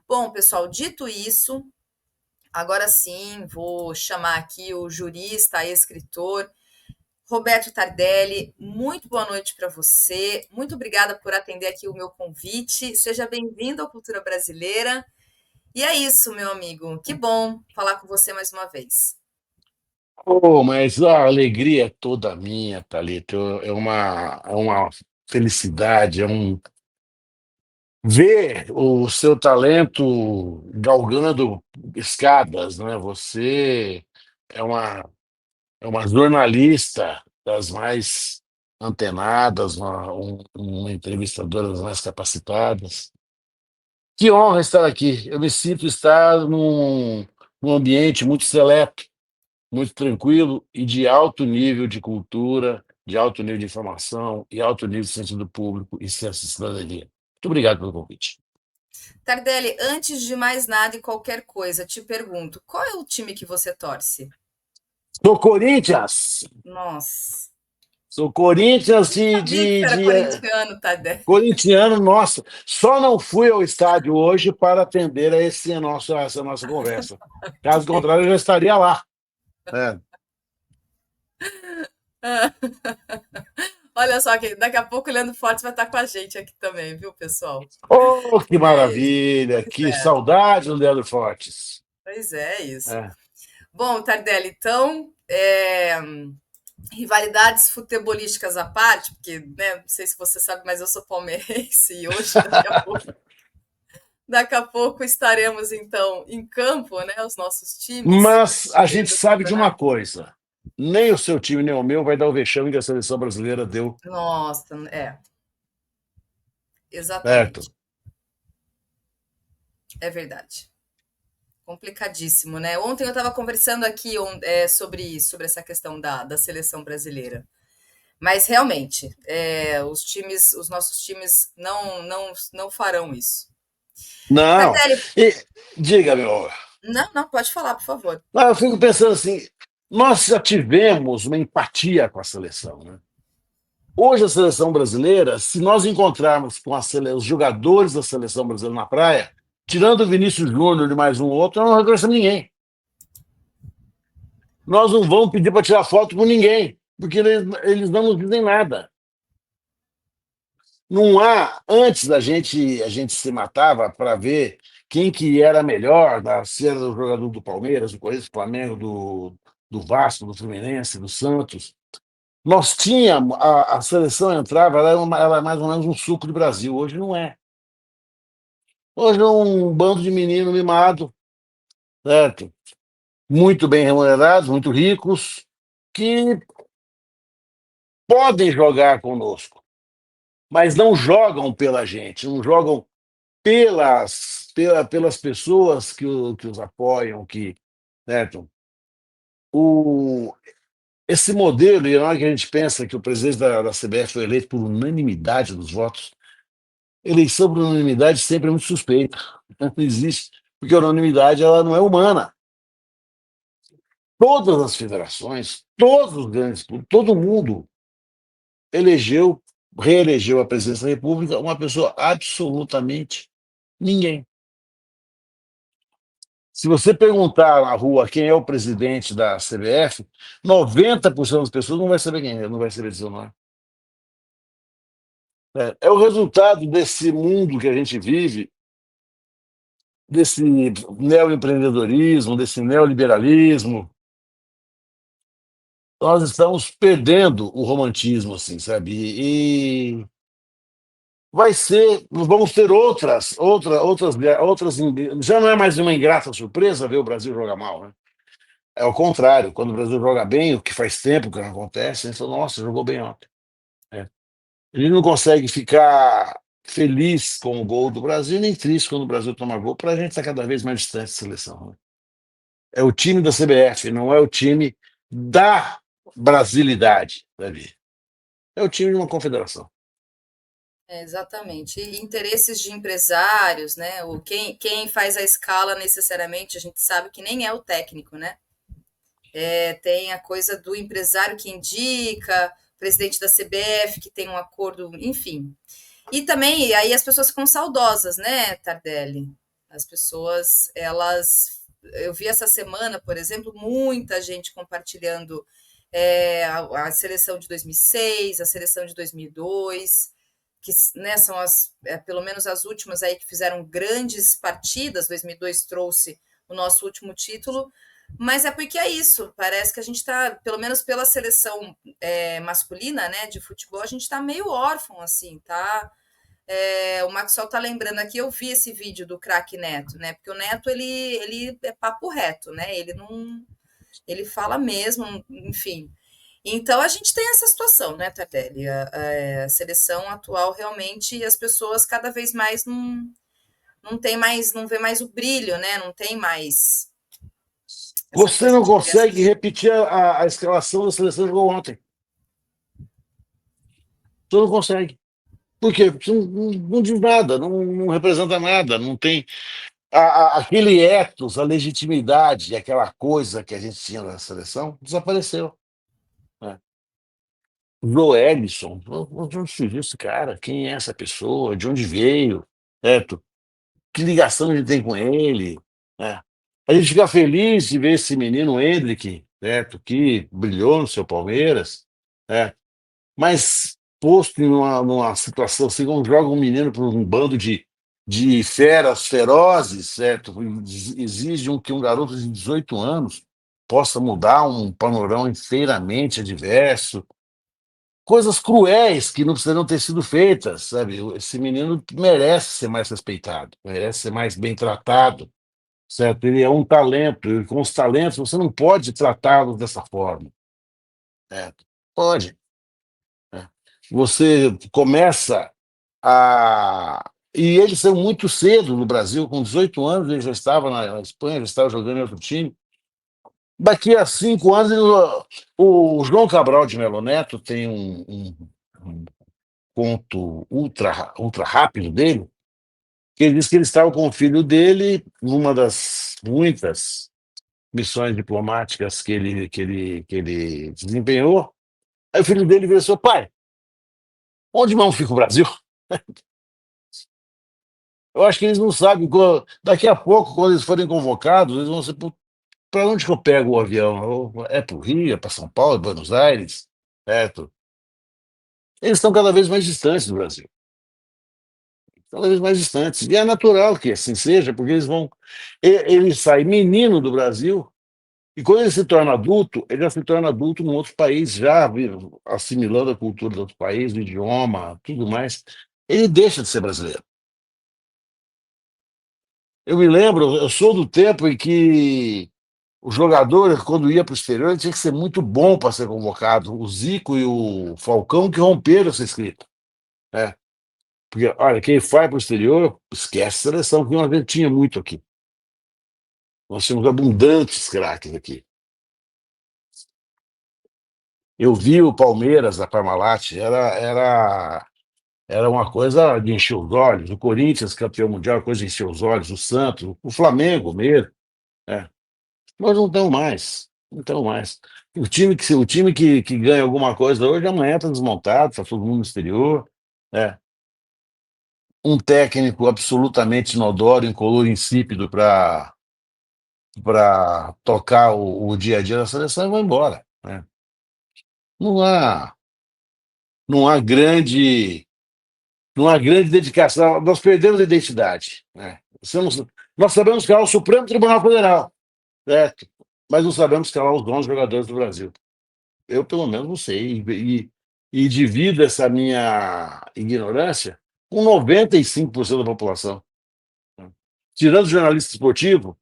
Bom, pessoal, dito isso, agora sim vou chamar aqui o jurista, escritor, Roberto Tardelli. Muito boa noite para você. Muito obrigada por atender aqui o meu convite. Seja bem-vindo à Cultura Brasileira. E é isso, meu amigo. Que bom falar com você mais uma vez. Oh, mas a alegria é toda minha, Thalita. É uma felicidade, ver o seu talento galgando escadas, né? Você é uma, é uma jornalista das mais antenadas, uma entrevistadora das mais capacitadas. Que honra estar aqui. Eu me sinto estar num ambiente muito seleto, muito tranquilo e de alto nível de cultura, de alto nível de informação e alto nível de sentido público e senso de cidadania. Muito obrigado pelo convite. Tardelli, antes de mais nada e qualquer coisa, te pergunto, qual é o time que você torce? Sou Corinthians! Nossa, Sou Corinthians sabia que você era corintiano, Tardelli. corintiano, nossa. Só não fui ao estádio hoje para atender a essa nossa conversa. Caso contrário, eu já estaria lá. É. Olha só, que daqui a pouco o Leandro Fortes vai estar com a gente aqui também, viu, pessoal? Oh, que É isso. maravilha! Pois Que é, saudade do Leandro Fortes. pois é isso. É. Bom, Tardelli, então, rivalidades futebolísticas à parte, porque, né, não sei se você sabe, mas eu sou palmeirense e hoje, daqui a pouco estaremos, então, em campo, né, os nossos times, Mas a gente vendo o sabe de uma campeonato. coisa: nem o seu time, nem o meu vai dar o vexame que a seleção brasileira deu, Nossa, certo? exatamente, é verdade. Complicadíssimo, né? Ontem eu estava conversando aqui sobre essa questão da seleção brasileira. Mas realmente, os nossos times não farão isso. Não. Tardelli, E, diga, meu. não, pode falar, por favor. Eu fico pensando assim: nós já tivemos uma empatia com a seleção, né? Hoje, a seleção brasileira, se nós encontrarmos com os jogadores da seleção brasileira na praia, tirando o Vinícius Júnior e mais um outro, nós não reconhecemos ninguém. Nós não vamos pedir para tirar foto com ninguém, porque eles não nos dizem nada. Não há, antes a gente se matava para ver quem que era melhor, se era o jogador do Palmeiras, do Corinthians, do Flamengo, do Vasco, do Fluminense, do Santos. Nós tínhamos, a seleção entrava, ela é mais ou menos um suco de Brasil. Hoje não é. Hoje é um bando de menino mimado, certo? Muito bem remunerados, muito ricos, que podem jogar conosco, mas não jogam pela gente, não jogam pelas pessoas que os apoiam, certo? O, esse modelo, e na hora que a gente pensa que o presidente da CBF foi eleito por unanimidade dos votos, eleição por unanimidade sempre é muito suspeita. Não existe, porque a unanimidade ela não é humana. Todas as federações, todos os grandes clubes, todo mundo elegeu, reelegeu a presidência da República uma pessoa absolutamente ninguém. Se você perguntar na rua quem é o presidente da CBF, 90% das pessoas não vai saber quem é, não vai saber dizer o nome. É o resultado desse mundo que a gente vive, desse neoempreendedorismo, desse neoliberalismo. Nós estamos perdendo o romantismo, assim, sabe? E vai ser, vamos ter outras. Já não é mais uma ingrata surpresa ver o Brasil jogar mal, né? É o contrário, quando o Brasil joga bem, o que faz tempo que não acontece, a gente fala, nossa, jogou bem ontem. É. Ele não consegue ficar feliz com o gol do Brasil, nem triste quando o Brasil toma gol, para a gente estar cada vez mais distante da seleção. Né? É o time da CBF, não é o time da brasilidade, Davi. É o time de uma confederação. Exatamente. E interesses de empresários, né? Quem faz a escala necessariamente, a gente sabe que nem é o técnico, né? Tem a coisa do empresário que indica, presidente da CBF que tem um acordo, enfim. E também, aí as pessoas ficam saudosas, né, Tardelli? As pessoas, elas... Eu vi essa semana, por exemplo, muita gente compartilhando a seleção de 2006, a seleção de 2002, que, né, são pelo menos as últimas aí que fizeram grandes partidas. 2002 trouxe o nosso último título, mas é porque é isso, parece que a gente está, pelo menos pela seleção masculina, né, de futebol, a gente está meio órfão, assim, tá? O Maxwell tá lembrando aqui, eu vi esse vídeo do craque Neto, né? Porque o Neto, ele é papo reto, né? Ele não... Ele fala mesmo, enfim. Então a gente tem essa situação, né, Tardelli? A seleção atual realmente, as pessoas cada vez mais não tem mais, não vê mais o brilho, né? Não tem mais essa Você coisa não de criação. consegue repetir a escalação da seleção que jogou ontem. Você não consegue. Por quê? Porque não diz nada, não representa nada, não tem aquele ethos, a legitimidade, aquela coisa que a gente tinha na seleção, desapareceu. Né? Joelisson, de onde surgiu esse cara? Quem é essa pessoa? De onde veio? Certo? Que ligação a gente tem com ele? Né? A gente fica feliz de ver esse menino Endrick, certo? Que brilhou no seu Palmeiras, né? Mas posto numa situação assim, como joga um menino para um bando de feras ferozes, certo? Exige que um garoto de 18 anos possa mudar um panorama inteiramente adverso. Coisas cruéis que não precisariam ter sido feitas, sabe? Esse menino merece ser mais respeitado, merece ser mais bem tratado, certo? Ele é um talento, e com os talentos você não pode tratá-los dessa forma, certo? Pode. Né? Você começa a. E ele saiu muito cedo no Brasil, com 18 anos, ele já estava na Espanha, já estava jogando em outro time. Daqui a 5 anos, o João Cabral de Melo Neto tem um conto ultra rápido dele, que ele diz que ele estava com o filho dele numa das muitas missões diplomáticas que ele desempenhou. Aí o filho dele veio e falou: pai, onde não fica o Brasil? Eu acho que eles não sabem. Daqui a pouco, quando eles forem convocados, eles vão ser. Para onde que eu pego o avião? É para o Rio, é para São Paulo, é Buenos Aires, certo? Eles estão cada vez mais distantes do Brasil, cada vez mais distantes. E é natural que assim seja, porque ele sai menino do Brasil, e quando ele se torna adulto, ele já se torna adulto num outro país, já assimilando a cultura do outro país, o idioma, tudo mais. Ele deixa de ser brasileiro. Eu me lembro, eu sou do tempo em que o jogador, quando ia para o exterior, ele tinha que ser muito bom para ser convocado. O Zico e o Falcão que romperam essa escrita. Né? Porque, olha, quem vai para o exterior, esquece a seleção, que nós gente tinha muito aqui. Nós tínhamos abundantes craques aqui. Eu vi o Palmeiras da Parmalat, era uma coisa de encher os olhos. O Corinthians, campeão mundial, coisa de encher os olhos. O Santos, o Flamengo mesmo. Né? Nós não estamos mais. Não estamos mais. O time que ganha alguma coisa hoje, amanhã está desmontado, está todo mundo no exterior. Né? Um técnico absolutamente inodoro, incolor, insípido para tocar o dia a dia da seleção e vai embora. Né? Não há, não há grande, não há grande dedicação. Nós perdemos a identidade. Né? Nós sabemos que é o Supremo Tribunal Federal, certo? Mas não sabemos calar os bons jogadores do Brasil. Eu, pelo menos, não sei. E divido essa minha ignorância com 95% da população. Tirando o jornalista esportivo,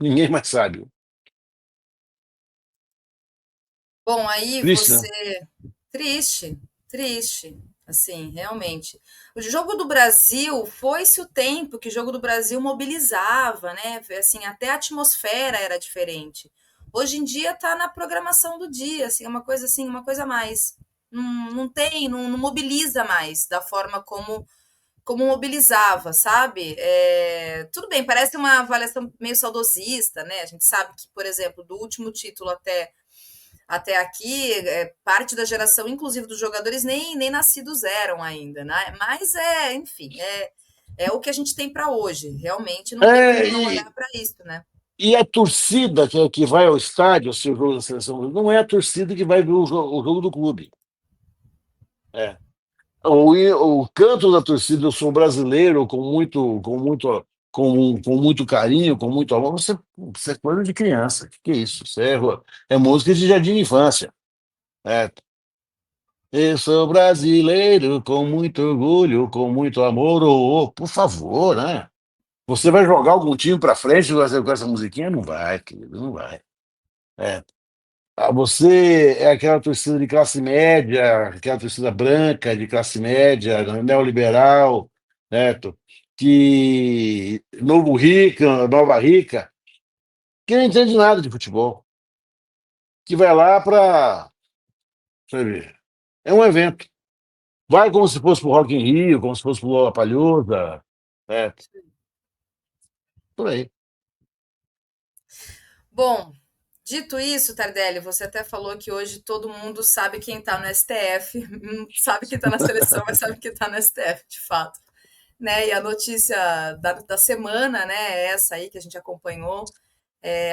ninguém mais sabe. Bom, aí Triste, você... né? Triste, triste, assim, realmente. O jogo do Brasil foi-se o tempo que o jogo do Brasil mobilizava, né? Assim, até a atmosfera era diferente. Hoje em dia está na programação do dia, assim, uma coisa a mais. Não tem, não mobiliza mais da forma como mobilizava, sabe? Tudo bem, parece uma avaliação meio saudosista, né? A gente sabe que, por exemplo, do último título até aqui, parte da geração, inclusive dos jogadores, nem nascidos eram ainda, né? Mas enfim, É o que a gente tem para hoje. Realmente não tem É, como não olhar para isso, né? e a torcida que vai ao estádio, se o jogo da seleção, não é a torcida que vai ver o jogo do clube. É. O canto da torcida, eu sou brasileiro, com muito carinho, com muito amor. Você é coisa de criança. Que é isso? É música de jardim de infância. É. Eu sou brasileiro com muito orgulho, com muito amor. Por favor, né? Você vai jogar algum time para frente com essa musiquinha? Não vai, querido, não vai. É. Você é aquela torcida de classe média, aquela torcida branca de classe média, neoliberal, certo? Que novo rica, nova rica, que não entende nada de futebol, que vai lá para, sabe, é um evento. Vai como se fosse pro Rock in Rio, como se fosse pro Lollapalooza, é, por aí. Bom, dito isso, Tardelli, você até falou que hoje todo mundo sabe quem está no STF, sabe quem está na seleção, mas sabe quem está no STF, de fato. Né? E a notícia da semana, né, é essa aí que a gente acompanhou.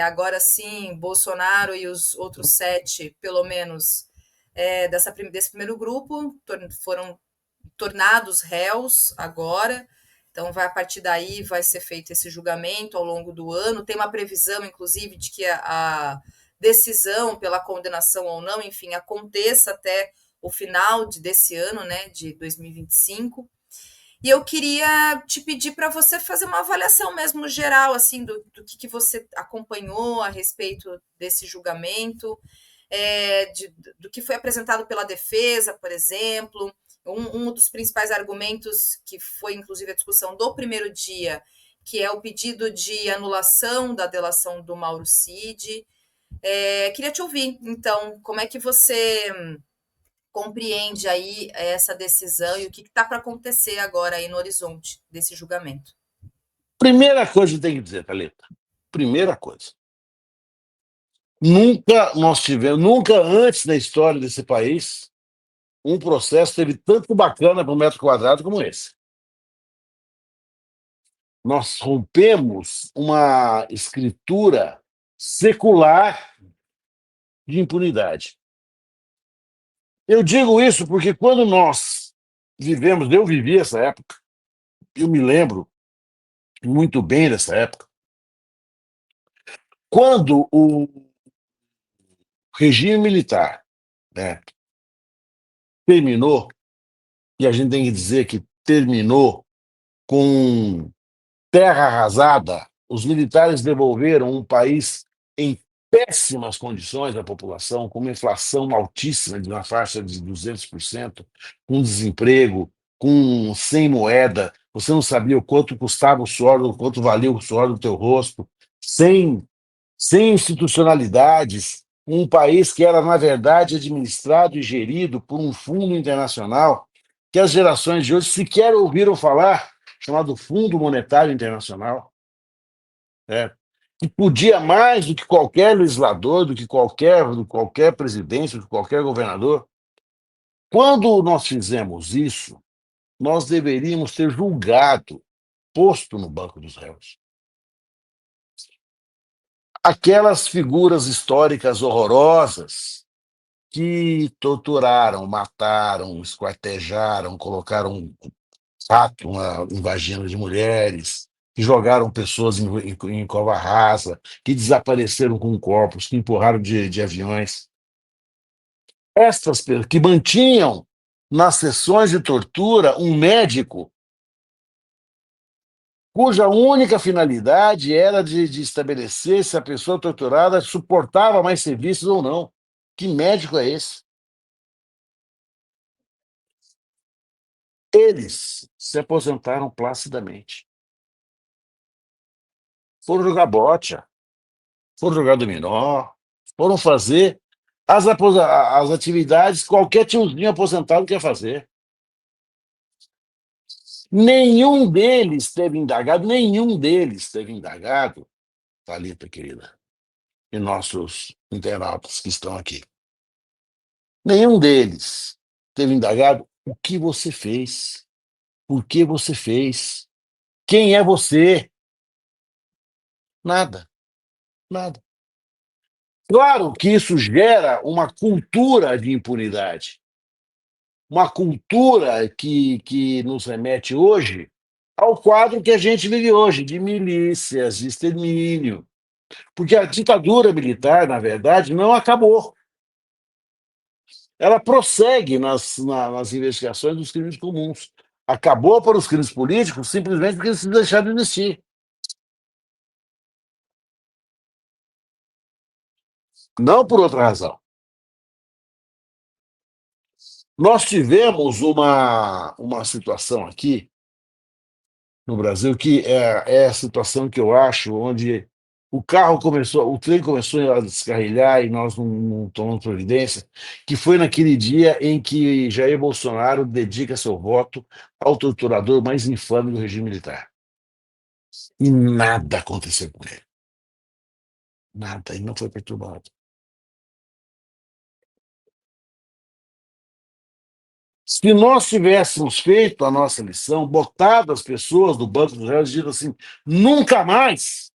Agora sim, Bolsonaro e os outros 7, pelo menos, desse primeiro grupo, foram tornados réus agora. Então, vai a partir daí vai ser feito esse julgamento ao longo do ano. Tem uma previsão, inclusive, de que a decisão pela condenação ou não, enfim, aconteça até o final desse ano, né, de 2025. E eu queria te pedir para você fazer uma avaliação mesmo geral, assim, do que você acompanhou a respeito desse julgamento, do que foi apresentado pela defesa, por exemplo. Um dos principais argumentos, que foi inclusive a discussão do primeiro dia, que é o pedido de anulação da delação do Mauro Cid. Queria te ouvir, então, como é que você compreende aí essa decisão e o que está para acontecer agora aí no horizonte desse julgamento? Primeira coisa que tem que dizer, Thalita, primeira coisa. Nunca antes na história desse país, um processo teve tanto bacana por metro quadrado como esse. Nós rompemos uma escritura secular de impunidade. Eu digo isso porque quando nós vivemos, eu vivi essa época, eu me lembro muito bem dessa época, quando o regime militar, né, terminou, e a gente tem que dizer que terminou com terra arrasada, os militares devolveram um país em péssimas condições à população, com uma inflação altíssima, de uma faixa de 200%, com desemprego, com sem moeda, você não sabia o quanto custava o suor, o quanto valia o suor do teu rosto, sem, sem institucionalidades, um país que era, na verdade, administrado e gerido por um fundo internacional que as gerações de hoje sequer ouviram falar, chamado Fundo Monetário Internacional, né? Que podia mais do que qualquer legislador, do que qualquer presidente, do que qualquer governador. Quando nós fizemos isso, nós deveríamos ter julgado, posto no banco dos réus, aquelas figuras históricas horrorosas que torturaram, mataram, esquartejaram, colocaram rato em vagina de mulheres, que jogaram pessoas em cova rasa, que desapareceram com corpos, que empurraram de aviões. Estas pessoas que mantinham nas sessões de tortura um médico cuja única finalidade era de estabelecer se a pessoa torturada suportava mais serviços ou não. Que médico é esse? Eles se aposentaram placidamente. Foram jogar bote, foram jogar dominó, foram fazer as atividades que qualquer tiozinho aposentado quer fazer. Nenhum deles teve indagado, Thalita, querida, e nossos internautas que estão aqui. Nenhum deles teve indagado o que você fez, por que você fez. Quem é você? Nada, nada. Claro que isso gera uma cultura de impunidade, uma cultura que nos remete hoje ao quadro que a gente vive hoje, de milícias, de extermínio. Porque a ditadura militar, na verdade, não acabou. Ela prossegue nas investigações dos crimes comuns. Acabou para os crimes políticos simplesmente porque eles deixaram de existir. Não por outra razão. Nós tivemos uma situação aqui no Brasil que é a situação que eu acho onde o trem começou a descarrilhar e nós não tomamos providência, que foi naquele dia em que Jair Bolsonaro dedica seu voto ao torturador mais infame do regime militar. E nada aconteceu com ele. Nada, ele não foi perturbado. Se nós tivéssemos feito a nossa lição, botado as pessoas do banco dos réus e dito assim, nunca mais,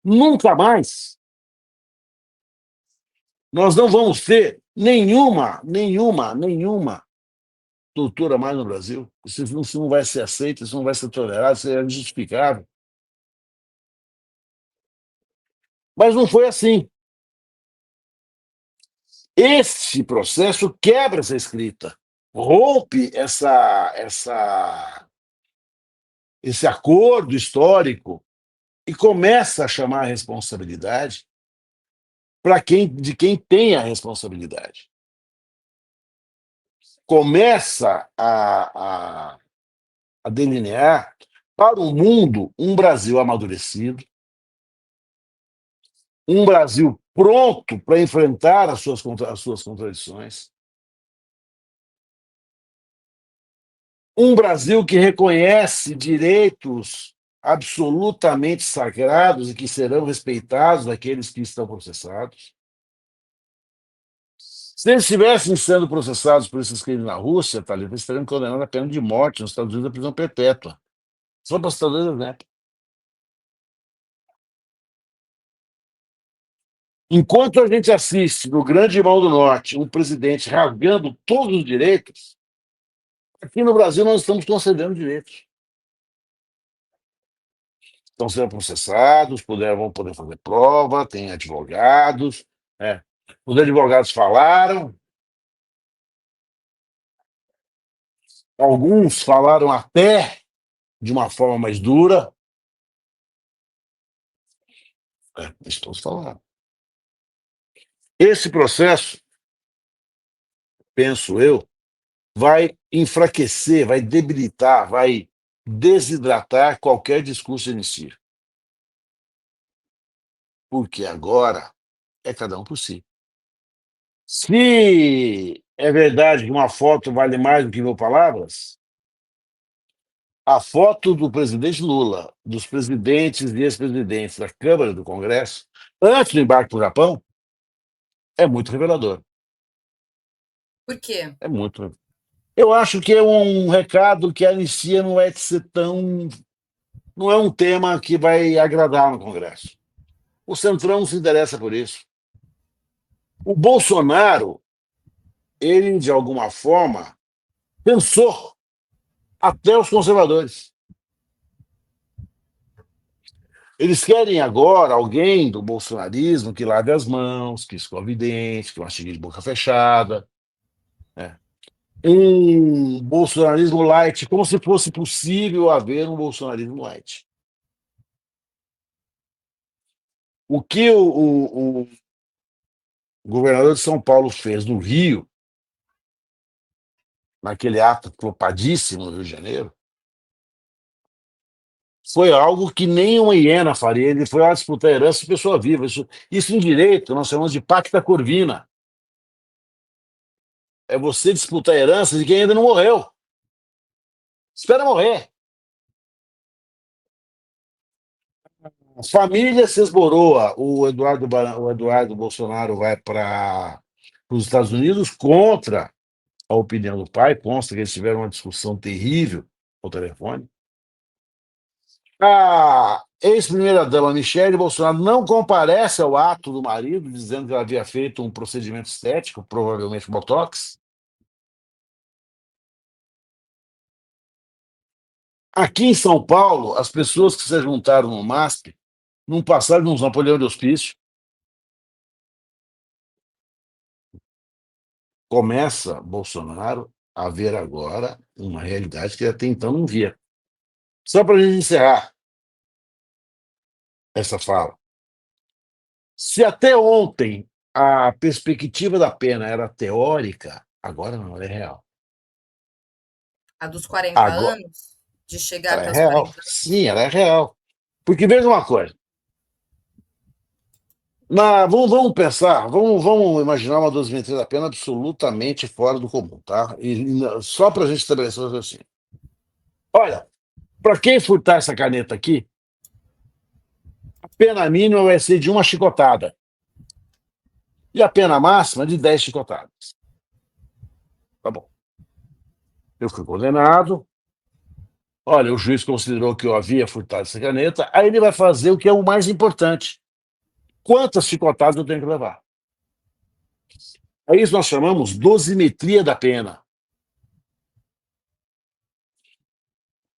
nunca mais, nós não vamos ter nenhuma tortura mais no Brasil. Isso não vai ser aceito, isso não vai ser tolerado, isso é injustificável. Mas não foi assim. Este processo quebra essa escrita, rompe esse acordo histórico e começa a chamar a responsabilidade de quem tem a responsabilidade. Começa a delinear para o mundo um Brasil amadurecido, um Brasil pronto para enfrentar as suas contradições, um Brasil que reconhece direitos absolutamente sagrados e que serão respeitados daqueles que estão processados. Se eles estivessem sendo processados por esses crimes na Rússia, tá, eles estariam condenados à pena de morte nos Estados Unidos à prisão perpétua. Só para citar dois exemplos. Enquanto a gente assiste no Grande Irmão do Norte um presidente rasgando todos os direitos, aqui no Brasil nós estamos concedendo direitos. Estão sendo processados, vão poder fazer prova, tem advogados. Né? Os advogados falaram, alguns falaram até de uma forma mais dura. Estou falando. Esse processo, penso eu, vai enfraquecer, vai debilitar, vai desidratar qualquer discurso de anistia. Porque agora é cada um por si. Se é verdade que uma foto vale mais do que mil palavras, a foto do presidente Lula, dos presidentes e ex-presidentes da Câmara e do Congresso, antes do embarque para o Japão, é muito revelador. Por quê? É muito. Eu acho que é um recado que a anistia não é de ser tão. Não é um tema que vai agradar no Congresso. O Centrão não se interessa por isso. O Bolsonaro, ele, de alguma forma, pensou até os conservadores. Eles querem agora alguém do bolsonarismo que lave as mãos, que escove dente, que mastigue de boca fechada. Né? Um bolsonarismo light, como se fosse possível haver um bolsonarismo light. O que o governador de São Paulo fez no Rio, naquele ato flopadíssimo no Rio de Janeiro, foi algo que nem uma hiena faria. Ele foi lá disputar a herança de pessoa viva. Isso em direito, nós chamamos de pacta corvina. É você disputar a herança de quem ainda não morreu. Espera morrer. A família se esboroa. O Eduardo Bolsonaro vai para os Estados Unidos contra a opinião do pai. Consta que eles tiveram uma discussão terrível ao telefone. A ex-primeira-dama Michele Bolsonaro não comparece ao ato do marido, dizendo que ela havia feito um procedimento estético, provavelmente Botox. Aqui em São Paulo, as pessoas que se juntaram no MASP não passaram de uns Napoleão de hospício. Começa Bolsonaro a ver agora uma realidade que até então não via. Só para a gente encerrar essa fala. Se até ontem a perspectiva da pena era teórica, agora não, ela é real. A dos 40 Agora, anos, de chegar ela é até os real. 40 Sim, anos. ela é real. Porque veja uma coisa. Vamos pensar, vamos imaginar uma dosimetria da pena absolutamente fora do comum, tá? Só para a gente estabelecer o raciocínio. Olha, para quem furtar essa caneta aqui, a pena mínima vai ser de uma chicotada. E a pena máxima de 10 chicotadas. Tá bom. Eu fui condenado. Olha, o juiz considerou que eu havia furtado essa caneta. Aí ele vai fazer o que é o mais importante. Quantas chicotadas eu tenho que levar? É isso que nós chamamos dosimetria da pena.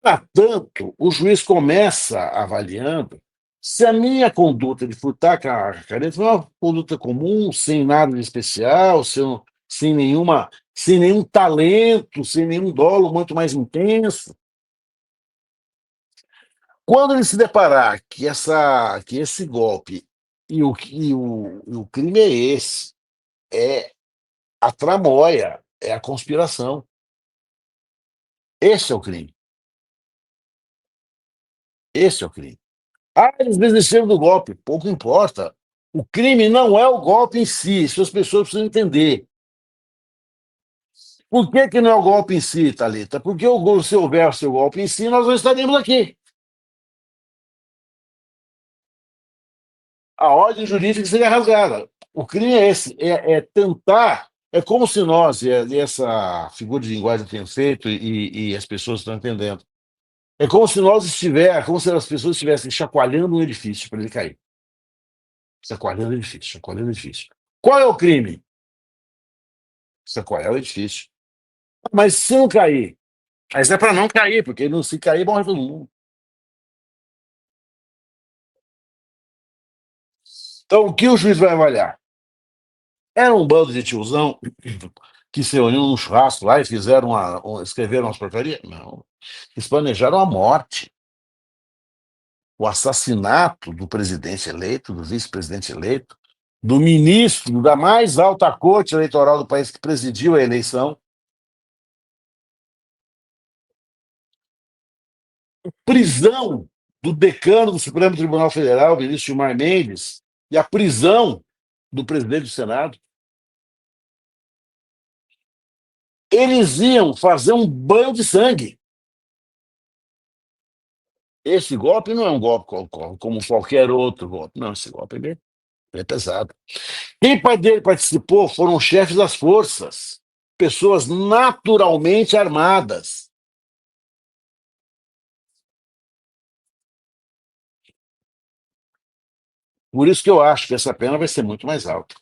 Portanto, o juiz começa avaliando se a minha conduta de furtar a caneta foi uma conduta comum, sem nada de especial, sem nenhum talento, sem nenhum dolo muito mais intenso. Quando ele se deparar que esse golpe e o crime é esse, é a tramóia, é a conspiração. Esse é o crime. Esse é o crime. Ah, eles desistiram do golpe. Pouco importa. O crime não é o golpe em si. Isso as pessoas precisam entender. Por que não é o golpe em si, Thalita? Porque se houvesse o golpe em si, nós não estaríamos aqui. A ordem jurídica seria rasgada. O crime é esse, é tentar, é como se nós, e essa figura de linguagem tem feito e as pessoas estão entendendo, é como se as pessoas estivessem chacoalhando um edifício para ele cair. Chacoalhando o edifício, chacoalhando o edifício. Qual é o crime? Chacoalhar o edifício. Mas se não cair, mas é para não cair, porque não, se cair, morre todo mundo. Então, o que o juiz vai avaliar? Era um bando de tiozão que se reuniu num churrasco lá e escreveram umas porcarias? Não. Eles planejaram a morte, o assassinato do presidente eleito, do vice-presidente eleito, do ministro da mais alta corte eleitoral do país que presidiu a eleição, prisão do decano do Supremo Tribunal Federal, o ministro Gilmar Mendes, e a prisão do presidente do Senado. Eles iam fazer um banho de sangue. Esse golpe não é um golpe como qualquer outro golpe. Não, esse golpe é pesado. Quem dele participou foram chefes das forças, pessoas naturalmente armadas. Por isso que eu acho que essa pena vai ser muito mais alta.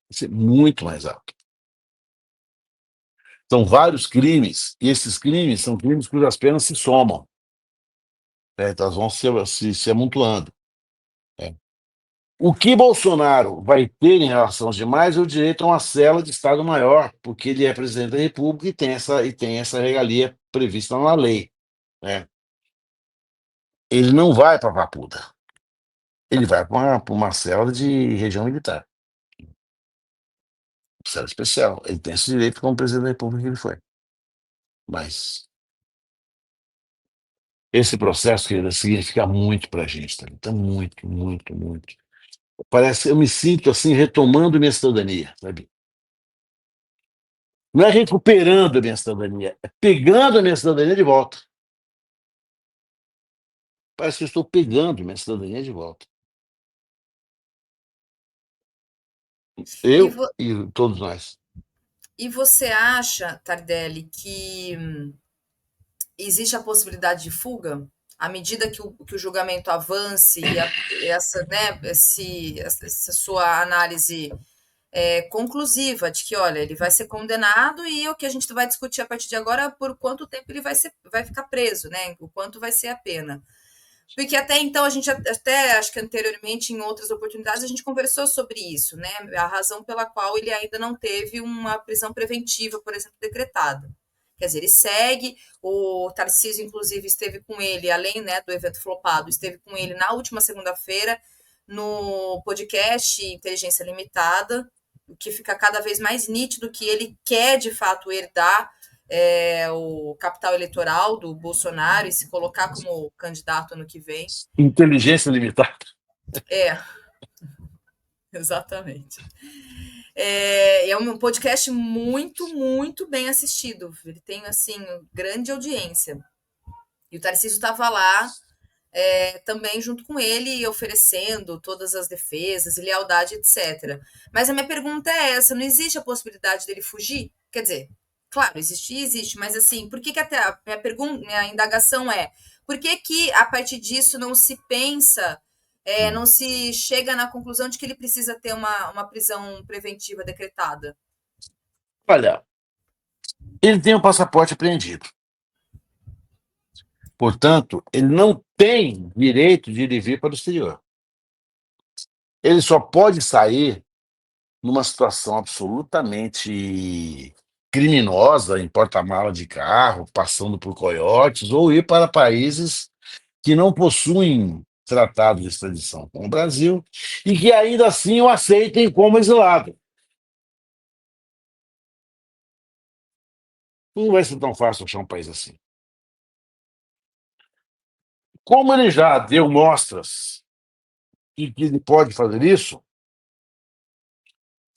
Vai ser muito mais alta. São vários crimes, e esses crimes são crimes cujas penas se somam. Então, elas vão se amontoando. É. O que Bolsonaro vai ter em relação aos demais é o direito a uma cela de Estado Maior, porque ele é presidente da República e tem essa regalia prevista na lei. Né? Ele não vai para a Papuda. Ele vai para uma cela de região militar. Cela especial. Ele tem esse direito como presidente da República que ele foi. Mas esse processo que significa muito para a gente, tá? Então, muito, muito, muito. Parece, eu me sinto assim, retomando minha cidadania, sabe? Não é recuperando a minha cidadania, é pegando a minha cidadania de volta. Parece que eu estou pegando minha cidadania de volta. E, Eu vo- e todos nós. e você acha, Tardelli, que existe a possibilidade de fuga? À medida que o julgamento avance e essa, né, essa sua análise conclusiva de que, olha, ele vai ser condenado e o que a gente vai discutir a partir de agora é por quanto tempo ele vai ficar preso, né? O quanto vai ser a pena. Porque até então, a gente até, acho que anteriormente, em outras oportunidades, a gente conversou sobre isso, né? A razão pela qual ele ainda não teve uma prisão preventiva, por exemplo, decretada. Quer dizer, ele segue, o Tarcísio, inclusive, esteve com ele, além, né, do evento flopado, esteve com ele na última segunda-feira, no podcast Inteligência Limitada, o que fica cada vez mais nítido que ele quer, de fato, herdar o capital eleitoral do Bolsonaro e se colocar como candidato ano que vem. Inteligência limitada. É, exatamente. É um podcast muito, muito bem assistido. Ele tem, assim, grande audiência. E o Tarcísio estava lá também junto com ele, oferecendo todas as defesas e lealdade, etc. Mas a minha pergunta é essa: não existe a possibilidade dele fugir? Quer dizer, claro, existe, mas assim, por que, que até a minha pergunta, minha indagação é, por que que a partir disso não se pensa, não se chega na conclusão de que ele precisa ter uma prisão preventiva decretada? Olha, ele tem o passaporte apreendido. Portanto, ele não tem direito de ir e vir para o exterior. Ele só pode sair numa situação absolutamente criminosa, em porta-mala de carro, passando por coiotes, ou ir para países que não possuem tratado de extradição com o Brasil e que ainda assim o aceitem como exilado. Não vai ser tão fácil achar um país assim. Como ele já deu mostras de que ele pode fazer isso,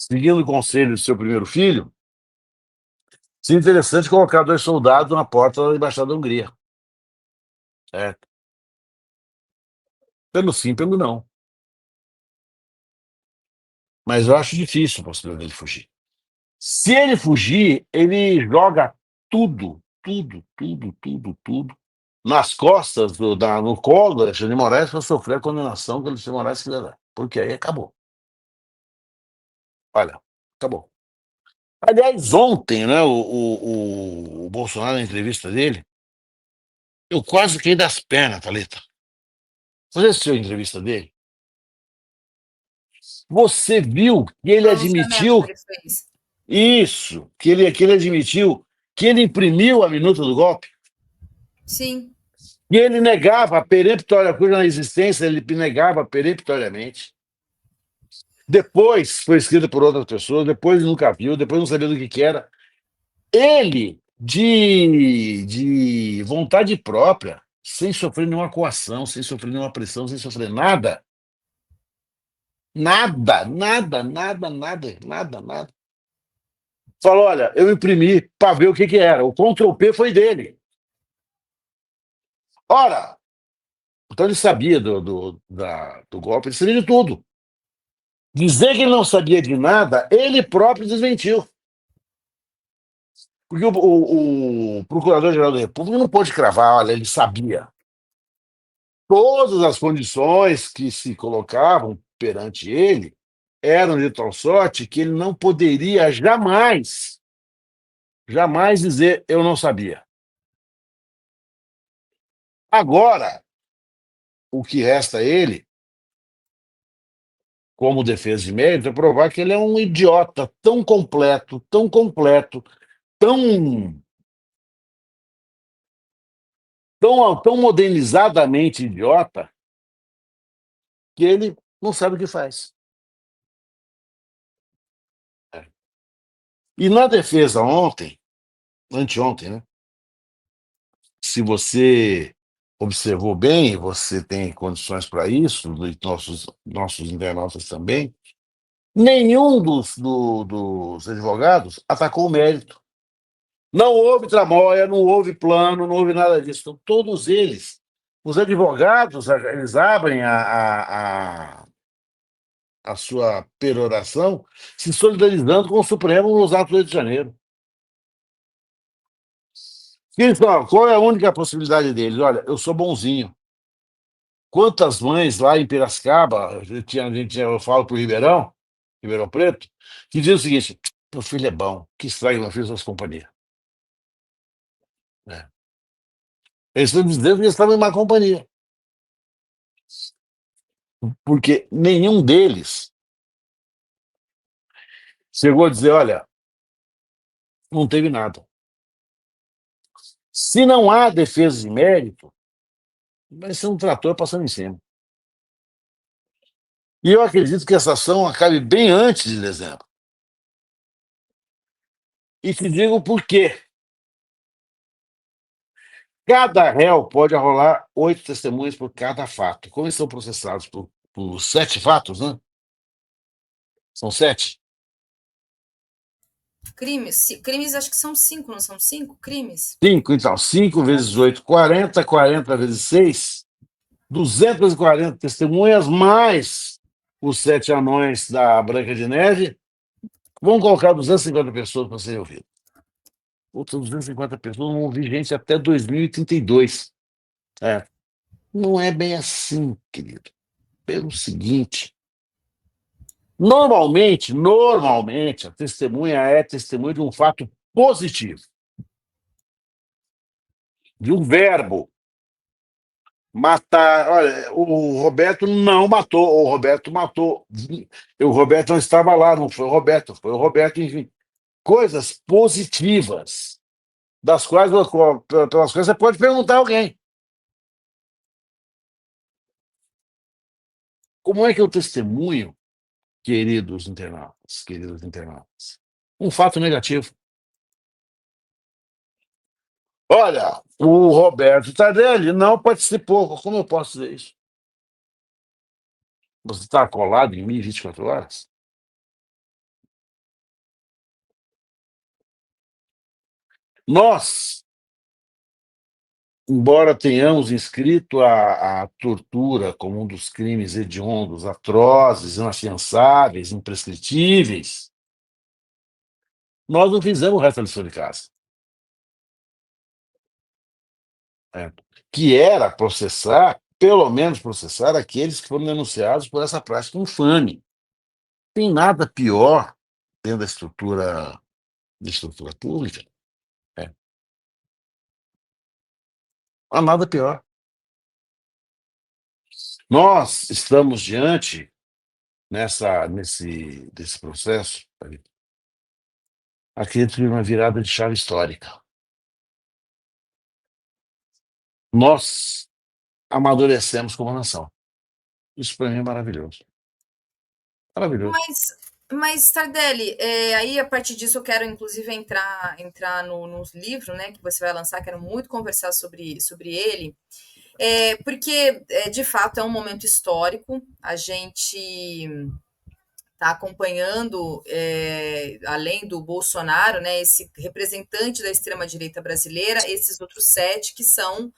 seguindo o conselho do seu primeiro filho, seria interessante colocar 2 soldados na porta da Embaixada da Hungria. Certo? Pelo sim, pelo não. Mas eu acho difícil a possibilidade dele fugir. Se ele fugir, ele joga tudo nas costas, no colo do Alexandre de Moraes para sofrer a condenação que o Alexandre de Moraes quiser dar. Porque aí acabou. Olha, acabou. Aliás, ontem, né, o Bolsonaro, na entrevista dele, eu quase caí das pernas, Thalita. Você assistiu a entrevista dele? Você viu que ele Pronunciamento que admitiu ele fez. isso, que ele admitiu que ele imprimiu a minuta do golpe? Sim. E ele negava peremptoriamente, cuja existência ele negava peremptoriamente. Depois foi escrito por outras pessoas, depois nunca viu, depois não sabia do que era. Ele, de vontade própria, sem sofrer nenhuma coação, sem sofrer nenhuma pressão, sem sofrer nada, nada. Falou: olha, eu imprimi para ver o que era. O Ctrl-P foi dele. Ora, então ele sabia do golpe, ele sabia de tudo. Dizer que ele não sabia de nada, ele próprio desmentiu. Porque o Procurador-Geral da República não pôde cravar, olha, ele sabia. Todas as condições que se colocavam perante ele eram de tal sorte que ele não poderia jamais dizer eu não sabia. Agora, o que resta a ele, como defesa de mérito, é provar que ele é um idiota tão completo, tão, tão modernizadamente idiota, que ele não sabe o que faz. E na defesa ontem, anteontem, né? Se você observou bem, você tem condições para isso, e nossos internautas também, nenhum dos advogados atacou o mérito. Não houve tramóia, não houve plano, não houve nada disso. Então, todos eles, os advogados, eles abrem a sua peroração se solidarizando com o Supremo nos atos do Rio de Janeiro. Então, qual é a única possibilidade deles? Olha, eu sou bonzinho. Quantas mães lá em Piracicaba, eu falo para o Ribeirão, Ribeirão Preto, que dizem o seguinte: meu filho é bom, que estraga meu filho suas companhias. É. Eles estão dizendo que eles estavam em má companhia, porque nenhum deles chegou a dizer: olha, não teve nada. Se não há defesa de mérito, vai ser um trator passando em cima. E eu acredito que essa ação acabe bem antes de dezembro. E te digo por quê. Cada réu pode arrolar 8 testemunhas por cada fato. Como eles são processados por 7 fatos, né? São 7? Crimes, crimes acho que são 5, não são 5 crimes? 5, então. 5 vezes 8, 40. 40 vezes 6, 240 testemunhas, mais os 7 anões da Branca de Neve. Vamos colocar 250 pessoas para serem ouvidas. Outras 250 pessoas vão ouvir gente até 2032. É. Não é bem assim, querido. Pelo seguinte, normalmente, a testemunha é testemunha de um fato positivo, de um verbo. Matar. Olha, o Roberto não matou, o Roberto matou. O Roberto não estava lá, não foi o Roberto, enfim. Coisas positivas, das quais, pelas quais você pode perguntar a alguém. Como é que eu testemunho, queridos internautas? Um fato negativo. Olha, o Roberto Tardelli não participou. Como eu posso dizer isso? Você está colado em mim 24 horas? Nós, embora tenhamos inscrito a tortura como um dos crimes hediondos, atrozes, inafiançáveis, imprescritíveis, nós não fizemos o resto da lição de casa. Né? Que era processar, pelo menos processar aqueles que foram denunciados por essa prática infame. Tem nada pior dentro da estrutura pública. É. Há nada pior. Nós estamos diante, desse processo, acredito que uma virada de chave histórica. Nós amadurecemos como nação. Isso para mim é maravilhoso. Maravilhoso. Mas Tardelli, aí a partir disso eu quero inclusive entrar no livro, né, que você vai lançar, quero muito conversar sobre ele, porque de fato é um momento histórico, a gente está acompanhando, além do Bolsonaro, né, esse representante da extrema-direita brasileira, esses outros 7 que são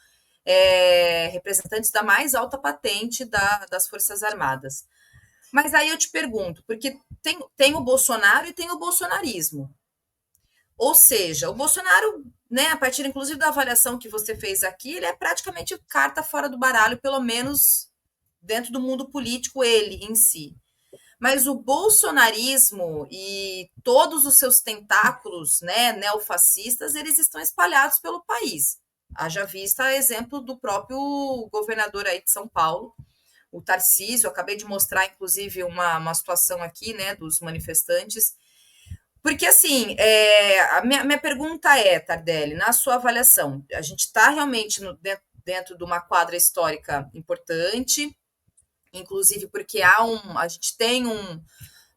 representantes da mais alta patente das Forças Armadas. Mas aí eu te pergunto, porque tem o Bolsonaro e tem o bolsonarismo. Ou seja, o Bolsonaro, né, a partir inclusive da avaliação que você fez aqui, ele é praticamente carta fora do baralho, pelo menos dentro do mundo político, ele em si. Mas o bolsonarismo e todos os seus tentáculos, né, neofascistas, eles estão espalhados pelo país. Haja vista exemplo do próprio governador aí de São Paulo, o Tarcísio. Eu acabei de mostrar, inclusive, uma situação aqui, né, dos manifestantes. Porque, assim, a minha pergunta é, Tardelli, na sua avaliação, a gente está realmente dentro de uma quadra histórica importante, inclusive porque a gente tem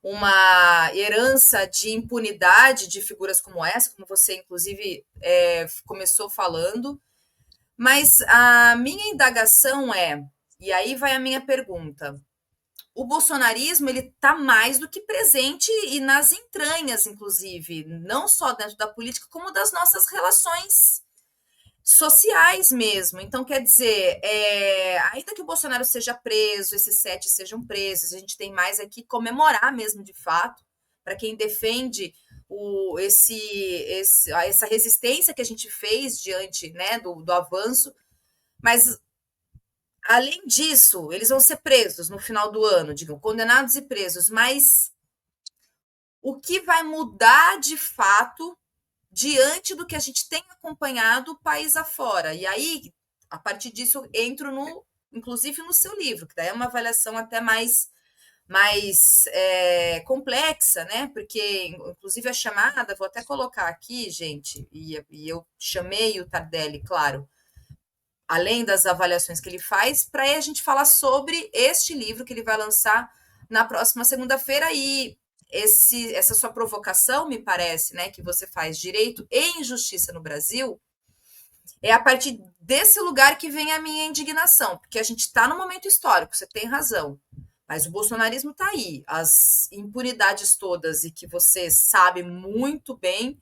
uma herança de impunidade de figuras como essa, como você, inclusive, começou falando. Mas a minha indagação e aí vai a minha pergunta, o bolsonarismo ele está mais do que presente e nas entranhas, inclusive, não só dentro da política, como das nossas relações sociais mesmo. Então, quer dizer, ainda que o Bolsonaro seja preso, esses 7 sejam presos, a gente tem mais aqui comemorar mesmo de fato, para quem defende essa resistência que a gente fez diante, né, do avanço, mas além disso, eles vão ser presos no final do ano, digam, condenados e presos, mas o que vai mudar de fato diante do que a gente tem acompanhado o país afora? E aí, a partir disso, entro inclusive no seu livro, que daí é uma avaliação até mais complexa, né? Porque, inclusive, a chamada, vou até colocar aqui, gente, e eu chamei o Tardelli, claro, além das avaliações que ele faz, para a gente falar sobre este livro que ele vai lançar na próxima segunda-feira. E essa sua provocação, me parece, né, que você faz direito e injustiça no Brasil, é a partir desse lugar que vem a minha indignação, porque a gente está no momento histórico, você tem razão, mas o bolsonarismo está aí, as impunidades todas, e que você sabe muito bem,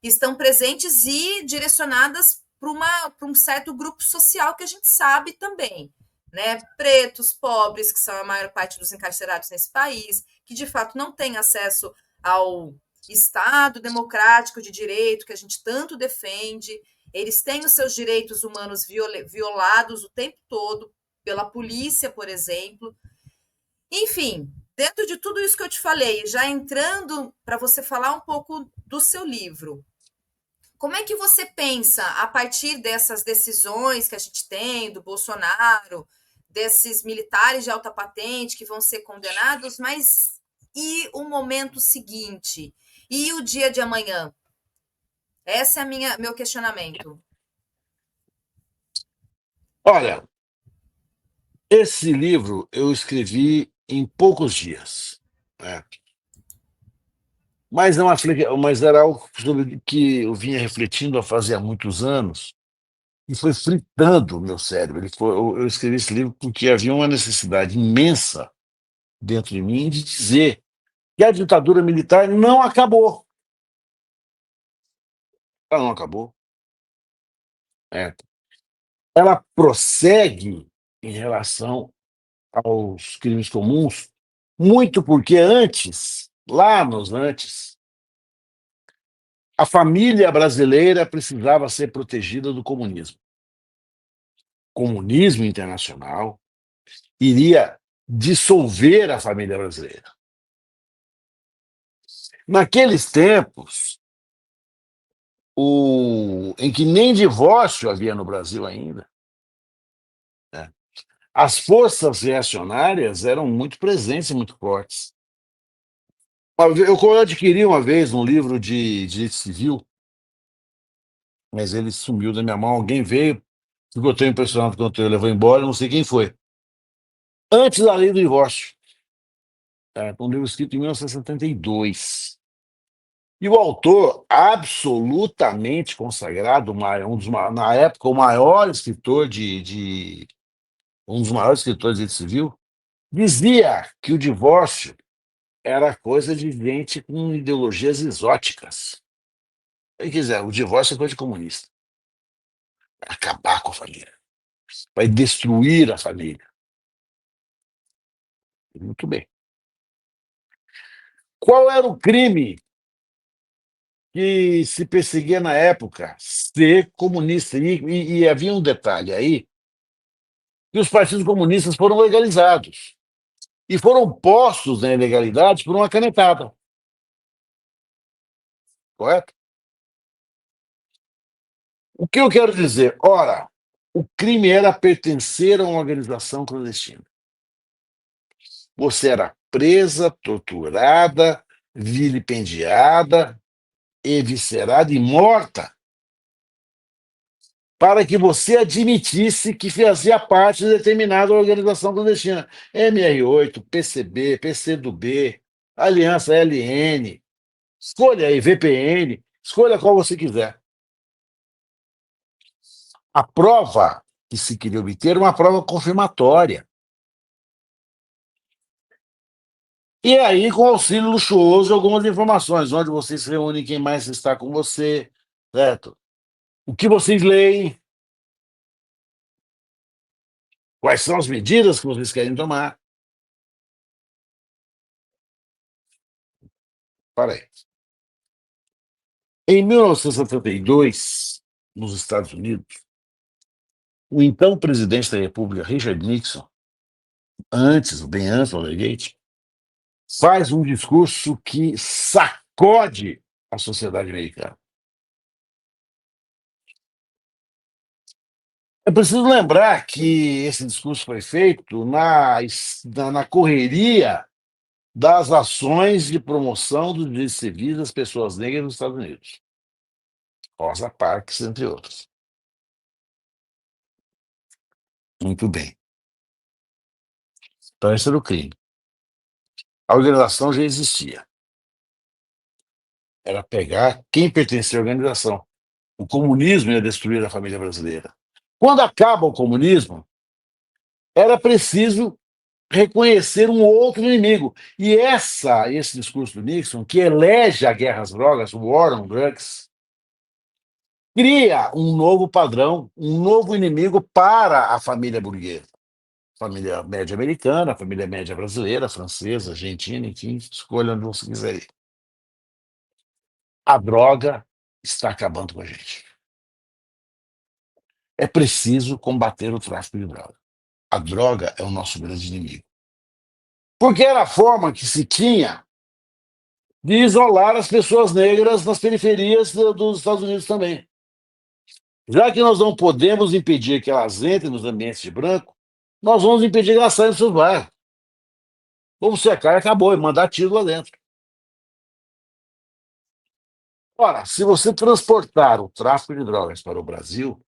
estão presentes e direcionadas para um certo grupo social que a gente sabe também, né? Pretos, pobres, que são a maior parte dos encarcerados nesse país, que de fato não têm acesso ao Estado democrático de direito que a gente tanto defende. Eles têm os seus direitos humanos violados o tempo todo pela polícia, por exemplo. Enfim, dentro de tudo isso que eu te falei, já entrando para você falar um pouco do seu livro, como é que você pensa, a partir dessas decisões que a gente tem, do Bolsonaro, desses militares de alta patente que vão ser condenados, mas e o momento seguinte? E o dia de amanhã? Esse é meu questionamento. Olha, esse livro eu escrevi em poucos dias, né? Mas, não, mas era algo sobre o que eu vinha refletindo há fazia muitos anos e foi fritando o meu cérebro. Eu escrevi esse livro porque havia uma necessidade imensa dentro de mim de dizer que a ditadura militar não acabou. Ela não acabou. É. Ela prossegue em relação aos crimes comuns, muito porque antes, lá nos antes, a família brasileira precisava ser protegida do comunismo. O comunismo internacional iria dissolver a família brasileira. Naqueles tempos, em que nem divórcio havia no Brasil ainda, né, as forças reacionárias eram muito presentes e muito fortes. Eu adquiri uma vez um livro de direito civil, mas ele sumiu da minha mão. Alguém veio, ficou tão impressionado quanto eu, levou embora, não sei quem foi. Antes da lei do divórcio. Um livro escrito em 1972. E o autor, absolutamente consagrado, na época, o maior escritor um dos maiores escritores de direito civil, dizia que o divórcio era coisa de gente com ideologias exóticas. Ele quiser, o divórcio é coisa de comunista. Vai acabar com a família. Vai destruir a família. Muito bem. Qual era o crime que se perseguia na época? Ser comunista. E havia um detalhe aí, que os partidos comunistas foram legalizados. E foram postos na ilegalidade por uma canetada. Correto? O que eu quero dizer? Ora, o crime era pertencer a uma organização clandestina. Você era presa, torturada, vilipendiada, eviscerada e morta para que você admitisse que fazia parte de determinada organização clandestina. MR8, PCB, PCdoB, Aliança LN, escolha aí, VPN, escolha qual você quiser. A prova que se queria obter era uma prova confirmatória. E aí, com auxílio luxuoso, algumas informações, onde vocês se reúnem, quem mais está com você, certo? O que vocês leem, quais são as medidas que vocês querem tomar. Para aí. Em 1972, nos Estados Unidos, o então presidente da República, Richard Nixon, bem antes do Watergate, faz um discurso que sacode a sociedade americana. É preciso lembrar que esse discurso foi feito na correria das ações de promoção dos direitos civis das pessoas negras nos Estados Unidos, Rosa Parks, entre outros. Muito bem. Então, esse era o crime. A organização já existia. Era pegar quem pertencia à organização. O comunismo ia destruir a família brasileira. Quando acaba o comunismo, era preciso reconhecer um outro inimigo. E esse discurso do Nixon, que elege a guerra às drogas, o War on Drugs, cria um novo padrão, um novo inimigo para a família burguesa. Família média americana, família média brasileira, francesa, argentina, enfim, escolha onde você quiser ir. A droga está acabando com a gente. É preciso combater o tráfico de droga. A droga é o nosso grande inimigo. Porque era a forma que se tinha de isolar as pessoas negras nas periferias dos Estados Unidos também. Já que nós não podemos impedir que elas entrem nos ambientes de branco, nós vamos impedir que elas saiam dos seus bairros. Vamos cercar e acabou, e mandar tiro lá dentro. Ora, se você transportar o tráfico de drogas para o Brasil,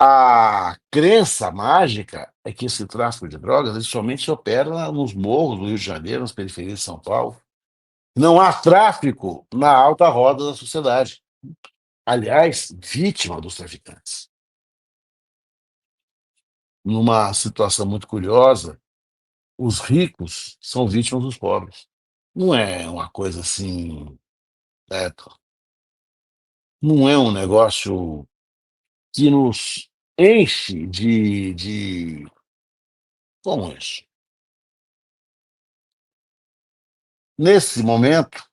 a crença mágica é que esse tráfico de drogas ele somente se opera nos morros do Rio de Janeiro, nas periferias de São Paulo. Não há tráfico na alta roda da sociedade. Aliás, vítima dos traficantes. Numa situação muito curiosa, os ricos são vítimas dos pobres. Não é uma coisa assim, é, não é um negócio que nos enche como isso? Nesse momento,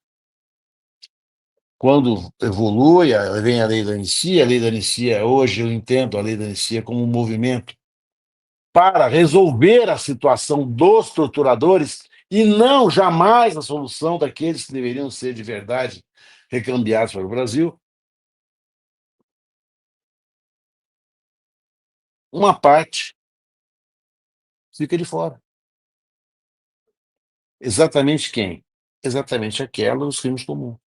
quando evolui, vem a lei da anistia, hoje eu entendo a lei da anistia como um movimento para resolver a situação dos torturadores e não jamais a solução daqueles que deveriam ser de verdade recambiados para o Brasil, uma parte fica de fora. Exatamente quem? Exatamente aquela dos crimes comuns.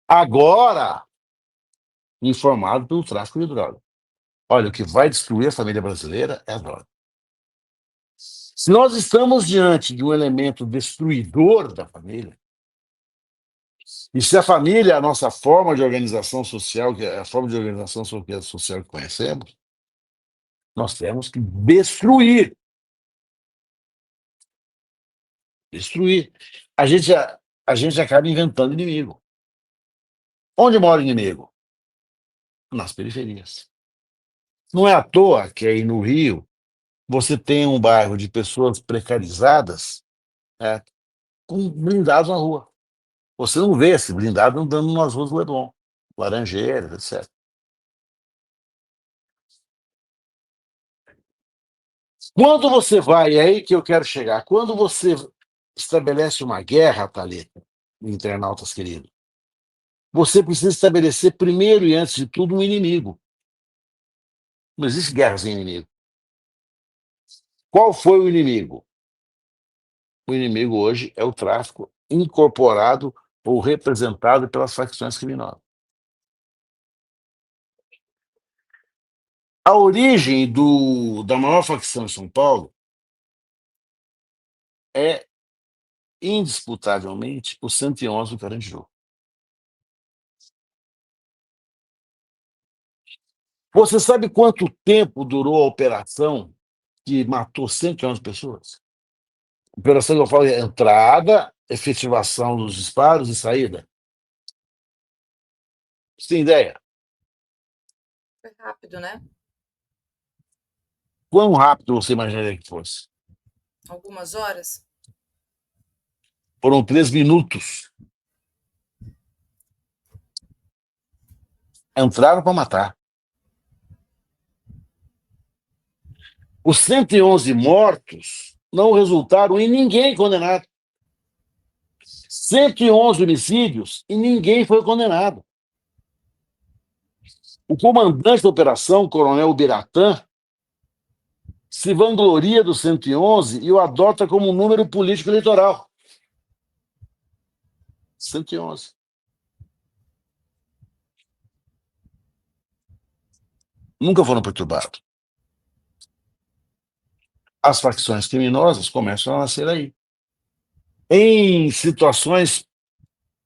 Agora, informado pelo tráfico de droga. Olha, o que vai destruir a família brasileira é a droga. Se nós estamos diante de um elemento destruidor da família, e se a família é a nossa forma de organização social, que é a forma de organização social que conhecemos, nós temos que destruir. Destruir. A gente, a gente acaba inventando inimigo. Onde mora o inimigo? Nas periferias. Não é à toa que aí no Rio você tem um bairro de pessoas precarizadas, né, com blindados na rua. Você não vê esse blindado andando nas ruas do Leblon, Laranjeiras, etc. Quando você vai, é aí que eu quero chegar, quando você estabelece uma guerra, Thalita, internautas queridos, você precisa estabelecer primeiro e antes de tudo um inimigo. Não existe guerra sem inimigo. Qual foi o inimigo? O inimigo hoje é o tráfico incorporado ou representado pelas facções criminosas. A origem da maior facção em São Paulo é, indisputavelmente, o 111 do Carandiru. Você sabe quanto tempo durou a operação que matou 111 pessoas? Operação que eu falo é entrada, efetivação dos disparos e saída. Você tem ideia? Foi rápido, né? Quão rápido você imaginaria que fosse? Algumas horas. Foram 3 minutos. Entraram para matar. Os 111 mortos não resultaram em ninguém condenado. 111 homicídios e ninguém foi condenado. O comandante da operação, o coronel Biratã, se vangloria do 111 e o adota como um número político eleitoral. 111. Nunca foram perturbados. As facções criminosas começam a nascer aí. Em situações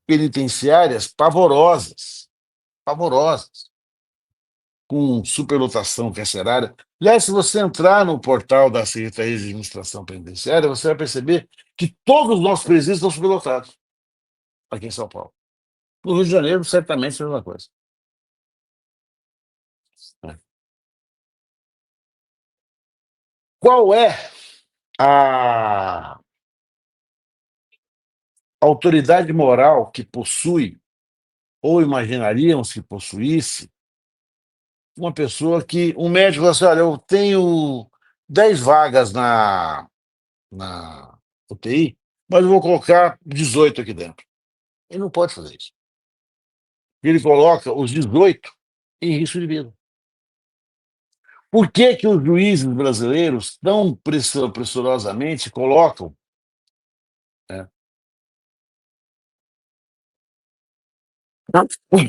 penitenciárias pavorosas, pavorosas, com superlotação carcerária. Aliás, se você entrar no portal da Secretaria de Administração Penitenciária, você vai perceber que todos os nossos presídios estão superlotados aqui em São Paulo. No Rio de Janeiro, certamente é a mesma coisa. Qual é a autoridade moral que possui, ou imaginaríamos que possuísse, uma pessoa que um médico fala assim: olha, eu tenho 10 vagas na UTI, mas eu vou colocar 18 aqui dentro. Ele não pode fazer isso. Ele coloca os 18 em risco de vida. Por que que os juízes brasileiros tão pressurosamente colocam, né,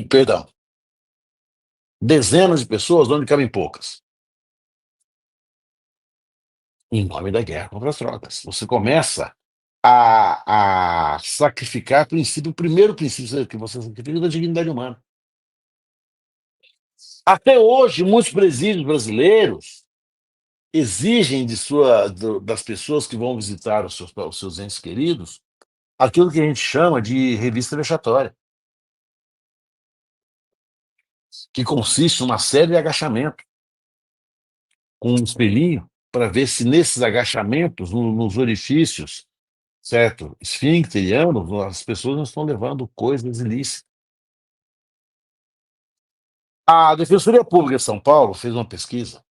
perdão, dezenas de pessoas onde cabem poucas? Em nome da guerra contra as drogas. Você começa a sacrificar o primeiro princípio que você sacrifica é da dignidade humana. Até hoje, muitos presídios brasileiros exigem das pessoas que vão visitar os seus entes queridos aquilo que a gente chama de revista vexatória, que consiste numa série de agachamentos com um espelhinho para ver se nesses agachamentos, nos orifícios, certo, esfincterianos, as pessoas não estão levando coisas ilícitas. A Defensoria Pública de São Paulo fez uma pesquisa.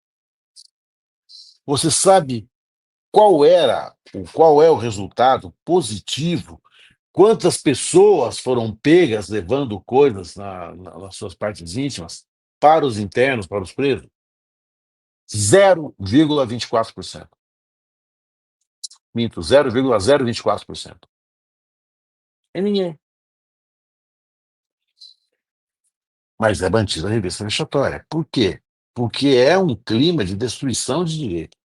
Você sabe qual é o resultado positivo? Quantas pessoas foram pegas levando coisas nas suas partes íntimas para os internos, para os presos? 0,24%. Minto, 0,024%. É ninguém. Mas é mantida a revista vexatória. Por quê? Porque é um clima de destruição de direito.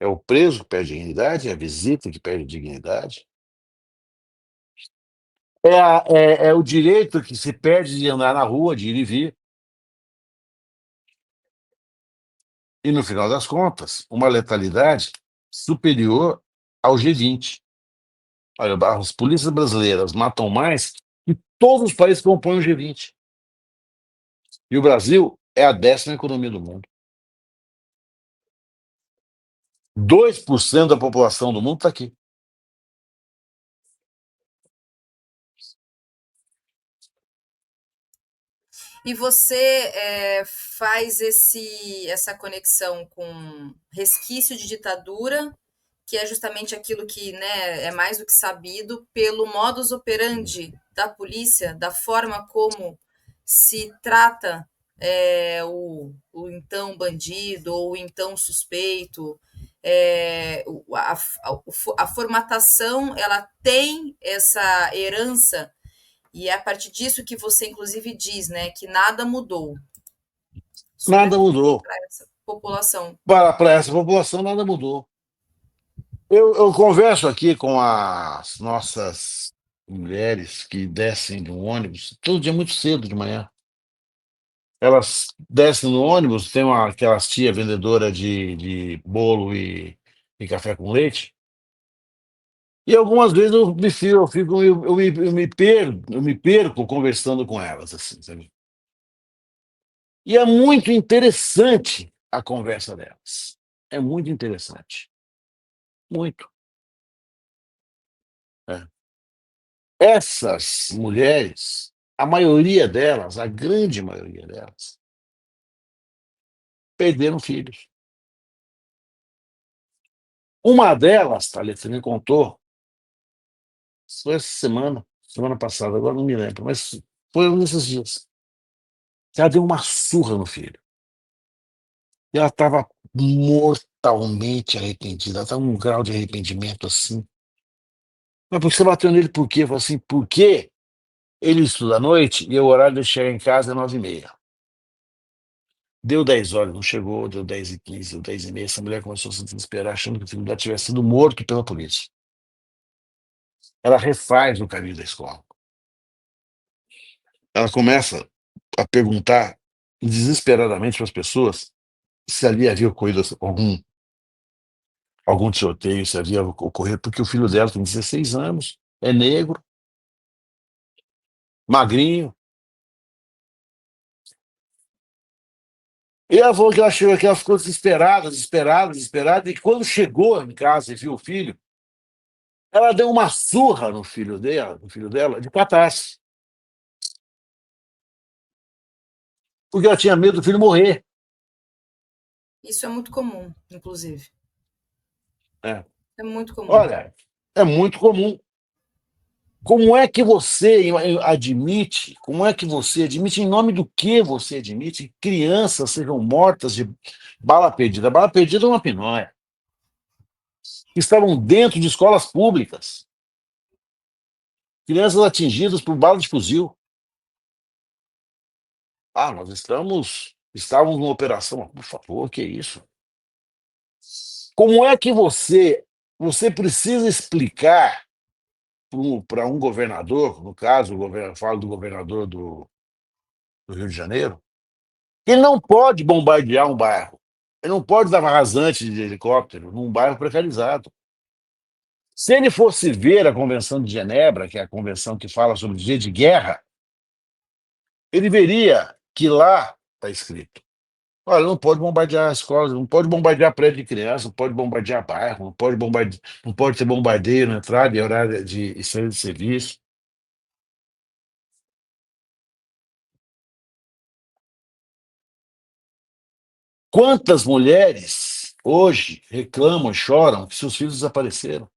É o preso que perde dignidade, é a visita que perde dignidade. É o direito que se perde de andar na rua, de ir e vir. E, no final das contas, uma letalidade superior ao G20. Olha, as polícias brasileiras matam mais que todos os países que compõem o G20. E o Brasil é a 10ª economia do mundo. 2% da população do mundo está aqui. E você faz essa conexão com resquício de ditadura, que é justamente aquilo que, né, é mais do que sabido pelo modus operandi da polícia, da forma como se trata o então bandido ou o então suspeito. A formatação ela tem essa herança e é a partir disso que você, inclusive, diz, né, que nada mudou, Nada sobretudo mudou. para essa população. Para essa população, nada mudou. Eu converso aqui com as nossas mulheres que descem do ônibus todo dia muito cedo de manhã. Elas descem no ônibus, tem aquelas tia vendedora de bolo e café com leite. E algumas vezes eu me perco conversando com elas, assim, sabe? E é muito interessante a conversa delas. É muito interessante. Muito. É. Essas mulheres a maioria delas, a grande maioria delas, perderam filhos. Uma delas, Thalita, me contou, foi essa semana passada, agora não me lembro, mas foi um desses dias. Ela deu uma surra no filho. E ela estava mortalmente arrependida. Ela estava num grau de arrependimento assim. Mas por que você bateu nele por quê? Eu falei assim, porque ele estuda à noite e o horário de chegar em casa é 9h30. Deu 10 horas, não chegou, deu 10h15, deu 10h30. Essa mulher começou a se desesperar, achando que o filho dela tivesse sido morto pela polícia. Ela refaz o caminho da escola. Ela começa a perguntar desesperadamente para as pessoas se ali havia ocorrido algum tiroteio, se havia ocorrido, porque o filho dela tem 16 anos, é negro, magrinho. E ela falou que ela chegou aqui, ela ficou desesperada, desesperada, desesperada, e quando chegou em casa e viu o filho, ela deu uma surra no filho dela, de patas, porque ela tinha medo do filho morrer. Isso é muito comum, inclusive. É. É muito comum. Olha, é muito comum. Como é que você admite, em nome do que você admite, que crianças sejam mortas de bala perdida? Bala perdida é uma pinóia. Estavam dentro de escolas públicas, crianças atingidas por bala de fuzil. Ah, nós estávamos numa operação, por favor, que é isso? Como é que você precisa explicar para um governador, no caso, eu falo do governador do Rio de Janeiro, ele não pode bombardear um bairro. Ele não pode dar rasante de helicóptero num bairro precarizado. Se ele fosse ver a Convenção de Genebra, que é a convenção que fala sobre direito de guerra, ele veria que lá está escrito: olha, não pode bombardear escolas, não pode bombardear prédio de criança, não pode bombardear bairro, não pode ter bombardeio na entrada e horário de saída de serviço. Quantas mulheres hoje reclamam e choram que seus filhos desapareceram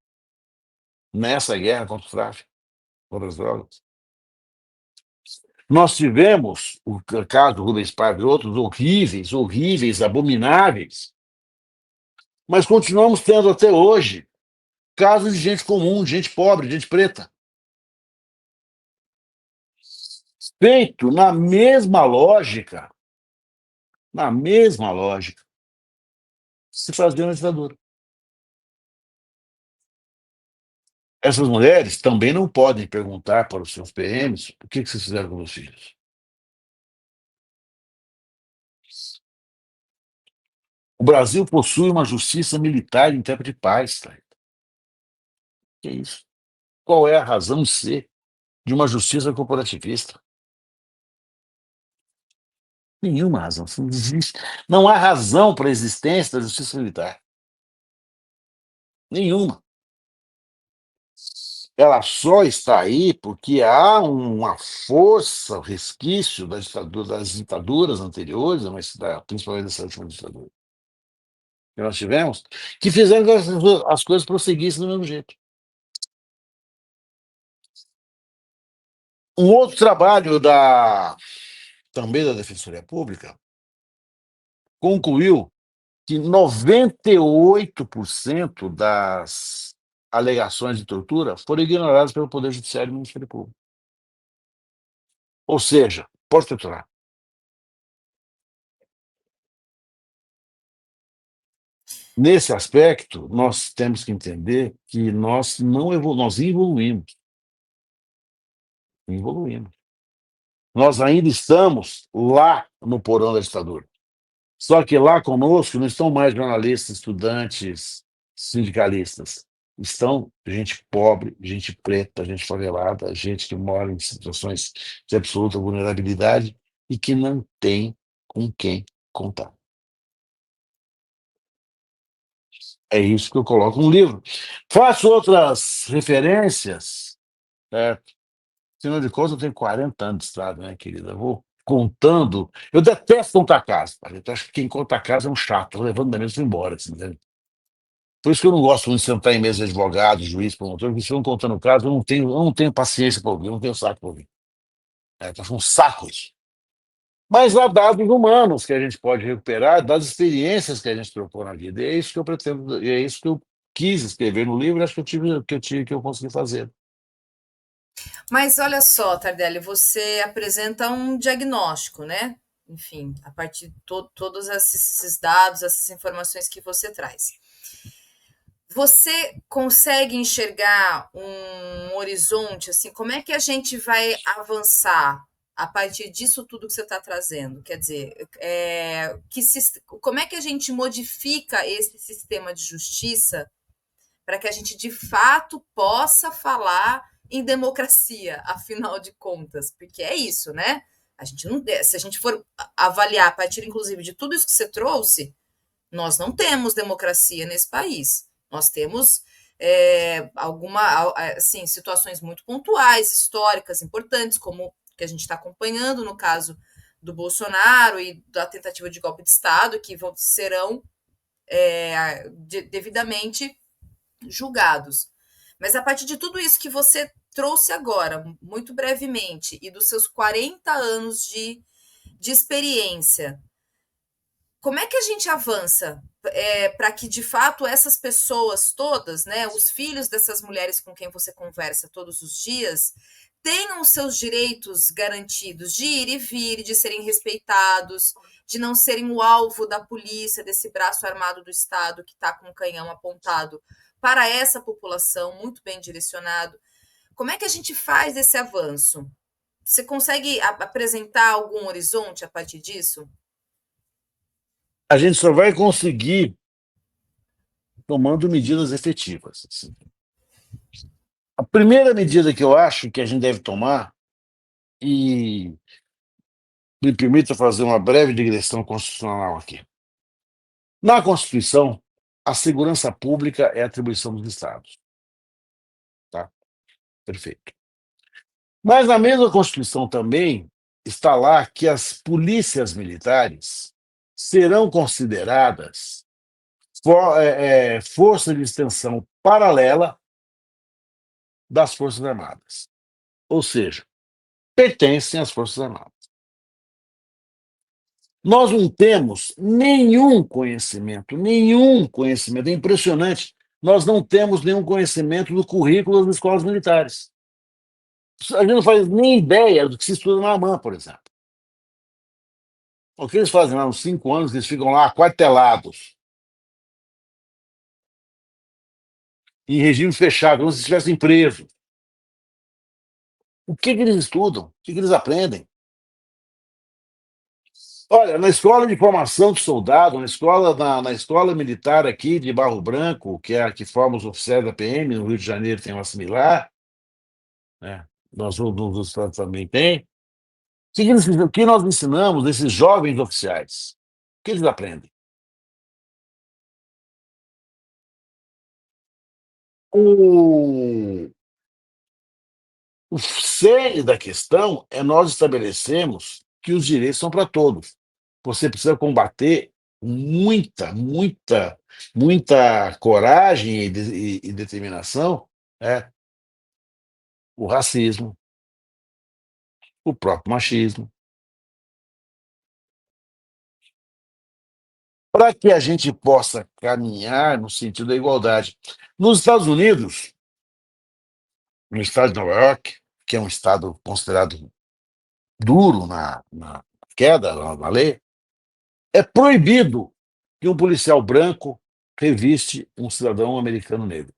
nessa guerra contra o tráfico, contra as drogas? Nós tivemos o caso do Rubens Paiva e outros horríveis, horríveis, abomináveis, mas continuamos tendo até hoje casos de gente comum, de gente pobre, de gente preta, feito na mesma lógica, se fazia na ditadura. Essas mulheres também não podem perguntar para os seus PMs o que vocês fizeram com os filhos. O Brasil possui uma justiça militar e intérprete de paz. Tá? Que é isso? Qual é a razão de ser de uma justiça corporativista? Nenhuma razão. Não existe. Não há razão para a existência da justiça militar. Nenhuma. Ela só está aí porque há uma força, um resquício das ditaduras anteriores, principalmente dessa última ditadura que nós tivemos, que fizeram que as coisas prosseguissem do mesmo jeito. Um outro trabalho também da Defensoria Pública concluiu que 98% das alegações de tortura foram ignoradas pelo Poder Judiciário e o Ministério Público. Ou seja, pode torturar. Nesse aspecto, nós temos que entender que nós não nós evoluímos. Nós ainda estamos lá no porão da ditadura. Só que lá conosco não estão mais jornalistas, estudantes, sindicalistas. Estão gente pobre, gente preta, gente favelada, gente que mora em situações de absoluta vulnerabilidade e que não tem com quem contar. É isso que eu coloco no livro. Faço outras referências, certo? Afinal de contas, eu tenho 40 anos de estrada, né, querida? Eu vou contando. Eu detesto contar caso, pai. Eu acho que quem conta caso é um chato, tô levando da mesa e vou embora, assim, né? Por isso que eu não gosto muito de sentar em mesa de advogado, juiz, promotor, porque se eu contando caso, eu não tenho paciência para ouvir, eu não tenho saco para ouvir. Tá um saco isso. Mas há dados humanos que a gente pode recuperar, das experiências que a gente trocou na vida. E é isso que eu pretendo, e é isso que eu quis escrever no livro, e acho que eu consegui fazer. Mas olha só, Tardelli, você apresenta um diagnóstico, né? Enfim, a partir de todos esses dados, essas informações que você traz. Você consegue enxergar um horizonte, assim, como é que a gente vai avançar a partir disso tudo que você está trazendo? Quer dizer, como é que a gente modifica esse sistema de justiça para que a gente de fato possa falar em democracia, afinal de contas, porque é isso, né? A gente não, se a gente for avaliar a partir, inclusive, de tudo isso que você trouxe, nós não temos democracia nesse país. Nós temos assim, situações muito pontuais, históricas, importantes, como que a gente está acompanhando no caso do Bolsonaro e da tentativa de golpe de Estado, que serão devidamente julgados. Mas a partir de tudo isso que você trouxe agora, muito brevemente, e dos seus 40 anos de experiência, como é que a gente avança para que, de fato, essas pessoas todas, né, os filhos dessas mulheres com quem você conversa todos os dias, tenham os seus direitos garantidos de ir e vir, de serem respeitados, de não serem o alvo da polícia, desse braço armado do Estado que está com um canhão apontado para essa população, muito bem direcionado. Como é que a gente faz esse avanço? Você consegue apresentar algum horizonte a partir disso? A gente só vai conseguir tomando medidas efetivas, assim. A primeira medida que eu acho que a gente deve tomar, e me permita fazer uma breve digressão constitucional aqui. Na Constituição, a segurança pública é atribuição dos estados, tá? Perfeito. Mas na mesma Constituição também está lá que as polícias militares serão consideradas força de extensão paralela das Forças Armadas. Ou seja, pertencem às Forças Armadas. Nós não temos nenhum conhecimento, é impressionante, nós não temos nenhum conhecimento do currículo das escolas militares. A gente não faz nem ideia do que se estuda na AMAN, por exemplo. O que eles fazem lá nos 5 anos, eles ficam lá aquartelados, em regime fechado, como se estivessem presos. O que eles estudam? O que eles aprendem? Olha, na escola de formação de soldado, na escola militar aqui de Barro Branco, que é a que forma os oficiais da PM, no Rio de Janeiro tem uma similar, né? Nós nos Estados também tem. O que nós ensinamos esses jovens oficiais? O que eles aprendem? O, o cerne da questão é nós estabelecermos que os direitos são para todos. Você precisa combater muita coragem e determinação, né? O racismo, o próprio machismo, para que a gente possa caminhar no sentido da igualdade. Nos Estados Unidos, no estado de Nova York, que é um estado considerado duro na queda, na lei, é proibido que um policial branco reviste um cidadão americano negro.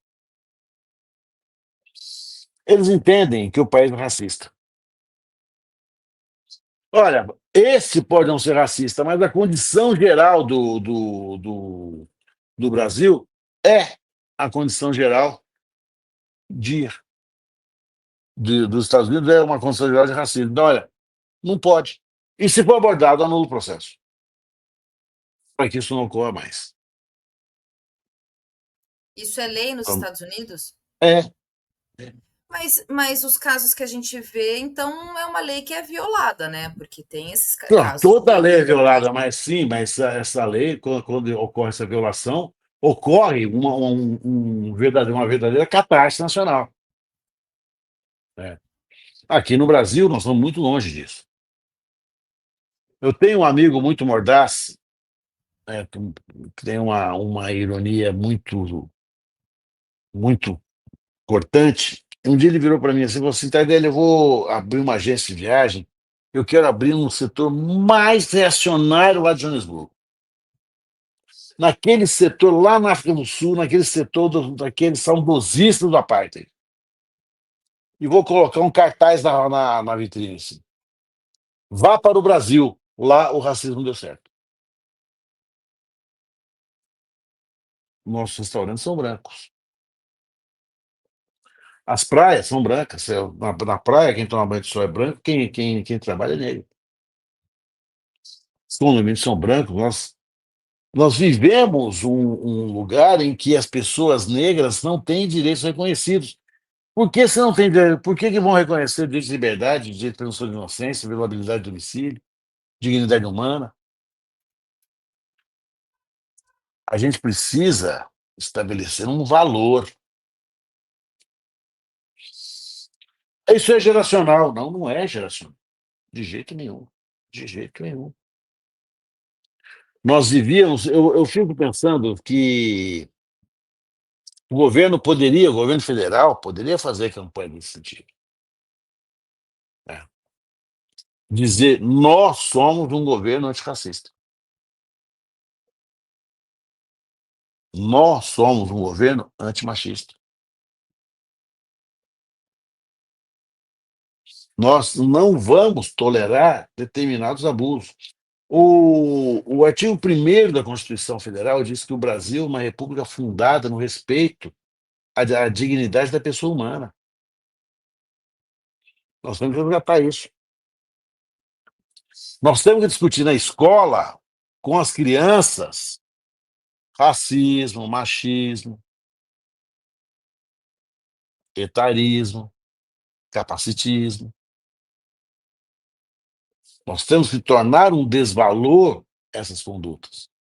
Eles entendem que o país é racista. Olha, esse pode não ser racista, mas a condição geral do Brasil é a condição geral de, dos Estados Unidos, é uma condição geral de racismo. Então, olha, não pode. E se for abordado, anula o processo, para que isso não ocorra mais. Isso é lei nos Então, Estados Unidos? é. Mas os casos que a gente vê, então, é uma lei que é violada, né? Porque tem esses Não, casos toda lei é de. violada, mas sim, mas essa lei, quando ocorre essa violação, ocorre uma verdadeira catástrofe nacional. Né? Aqui no Brasil, nós estamos muito longe disso. Eu tenho um amigo muito mordaz, né, que tem uma ironia muito cortante. Um dia ele virou para mim assim, falou assim, Tardelli, eu vou abrir uma agência de viagem, eu quero abrir um setor mais reacionário lá de Joanesburgo. Naquele setor lá na África do Sul, naquele setor daqueles saudosistas do apartheid. E vou colocar um cartaz na vitrine. Assim. Vá para o Brasil, lá o racismo deu certo. Nossos restaurantes são brancos. As praias são brancas. Na praia, quem toma banho de sol é branco, quem trabalha é negro. Os condomínios são brancos. Nós vivemos um lugar em que as pessoas negras não têm direitos reconhecidos. Por que você não tem direito? Por que vão reconhecer direito de liberdade, direito de presunção de inocência, violabilidade do domicílio, dignidade humana? A gente precisa estabelecer um valor. Isso é geracional. Não, não é geracional. De jeito nenhum. De jeito nenhum. Nós vivíamos, eu fico pensando que o governo federal poderia fazer campanha nesse sentido. Né? Dizer, nós somos um governo antirracista. Nós somos um governo antimachista. Nós não vamos tolerar determinados abusos. O artigo 1º da Constituição Federal diz que o Brasil é uma república fundada no respeito à dignidade da pessoa humana. Nós temos que resgatar isso. Nós temos que discutir na escola, com as crianças, racismo, machismo, etarismo, capacitismo. Nós temos que tornar um desvalor essas condutas.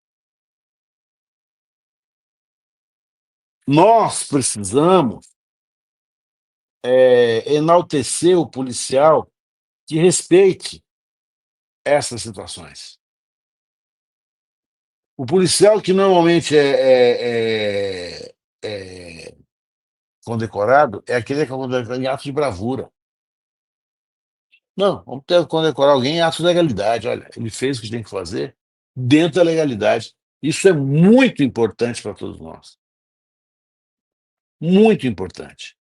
Nós precisamos enaltecer o policial que respeite essas situações. O policial que normalmente é condecorado é aquele que é condecorado em atos de bravura. Não, vamos ter que condecorar alguém em atos de legalidade. Olha, ele fez o que tem que fazer dentro da legalidade. Isso é muito importante para todos nós. Muito importante.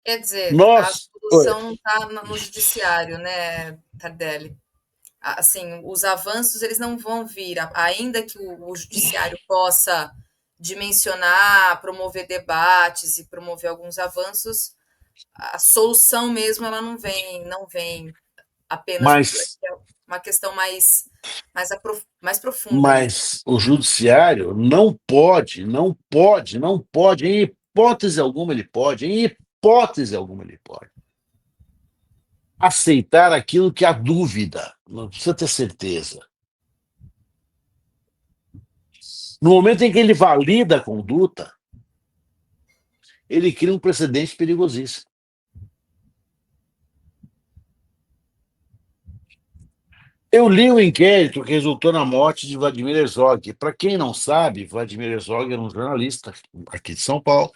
Quer dizer, a Nós. Oi. solução não está no judiciário, né, Tardelli? Assim, os avanços eles não vão vir, ainda que o judiciário possa dimensionar, promover debates e promover alguns avanços, a solução mesmo ela não vem apenas Mas, é uma questão mais profunda, né? mas o judiciário não pode, em hipótese alguma ele pode, em hipótese alguma ele pode aceitar aquilo que há dúvida, não precisa ter certeza. No momento em que ele valida a conduta, ele cria um precedente perigosíssimo. Eu li o inquérito que resultou na morte de Vladimir Herzog. Para quem não sabe, Vladimir Herzog era um jornalista aqui de São Paulo.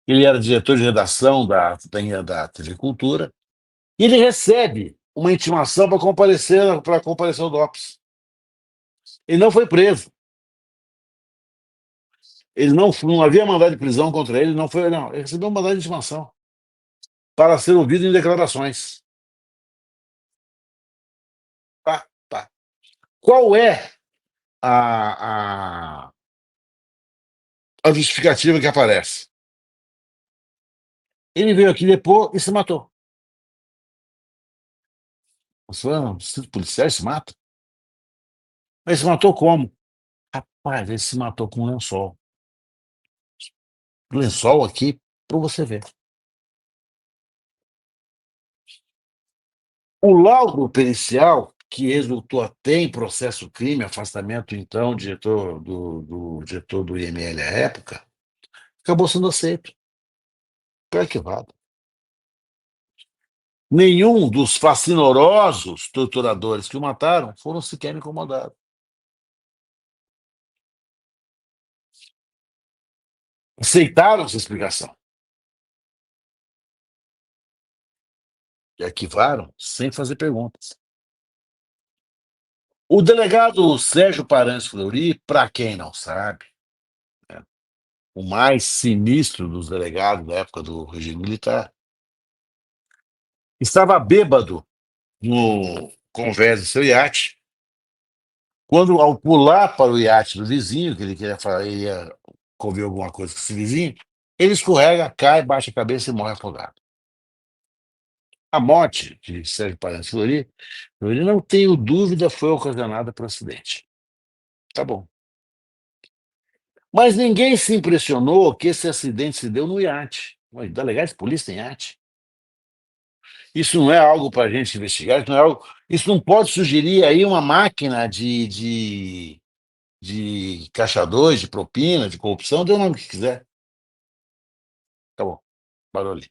Ele era diretor de redação da TV Cultura. E ele recebe uma intimação para comparecer ao DOPS. Ele não foi preso. Ele não havia mandado de prisão contra ele, não foi, não. Ele recebeu um mandado de intimação para ser ouvido em declarações. Pá, pá. Qual é a, a, a justificativa que aparece? Ele veio aqui depor e se matou. Você fala, os policiais se matam? Mas se matou como? Rapaz, ele se matou com um lençol. lençol aqui para você ver. O laudo pericial, que resultou até em processo crime, afastamento, então, do diretor do IML à época, acabou sendo aceito, foi arquivado. Nenhum dos fascinorosos torturadores que o mataram foram sequer incomodados. Aceitaram essa explicação e arquivaram sem fazer perguntas. O delegado Sérgio Paranhos Fleury, para quem não sabe, né, o mais sinistro dos delegados da época do regime militar, estava bêbado no convés do seu iate, quando, ao pular para o iate do vizinho, que ele queria falar, ele ia comer alguma coisa com esse vizinho, ele escorrega, cai, bate a cabeça e morre afogado. A morte de Sérgio Paranhos Fleury, eu não tenho dúvida, foi ocasionada por acidente. Tá bom. Mas ninguém se impressionou que esse acidente se deu no iate. Mas delegado de polícia tem iate. Isso não é algo para a gente investigar, isso não pode sugerir aí uma máquina de caixa 2, de propina, de corrupção, dê o nome que quiser. Tá bom, parou ali.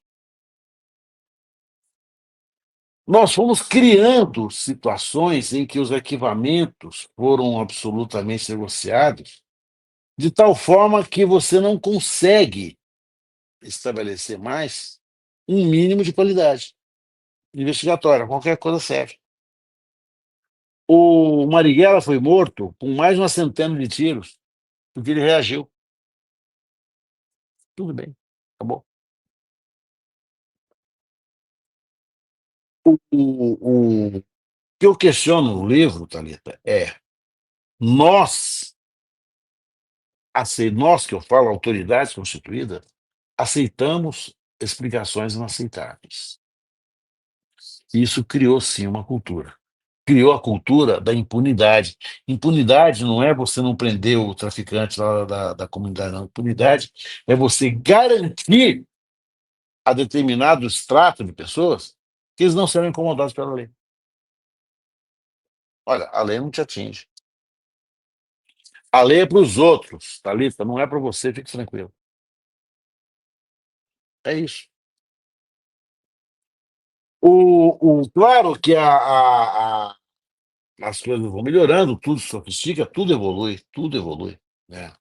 Nós fomos criando situações em que os arquivamentos foram absolutamente negociados, de tal forma que você não consegue estabelecer mais um mínimo de qualidade investigatória, qualquer coisa serve. O Marighella foi morto com mais de uma centena de tiros, porque ele reagiu. Tudo bem, acabou. O que eu questiono no livro, Thalita, é nós, nós que eu falo, autoridades constituídas, aceitamos explicações inaceitáveis. Isso criou, sim, uma cultura. Criou a cultura da impunidade. Impunidade não é você não prender o traficante lá da comunidade, não. Impunidade é você garantir a determinado extrato de pessoas que eles não serão incomodados pela lei. Olha, a lei não te atinge. A lei é para os outros, Thalita, não é para você, fique tranquilo. É isso. Claro que as coisas vão melhorando, tudo se sofistica, tudo evolui. Né?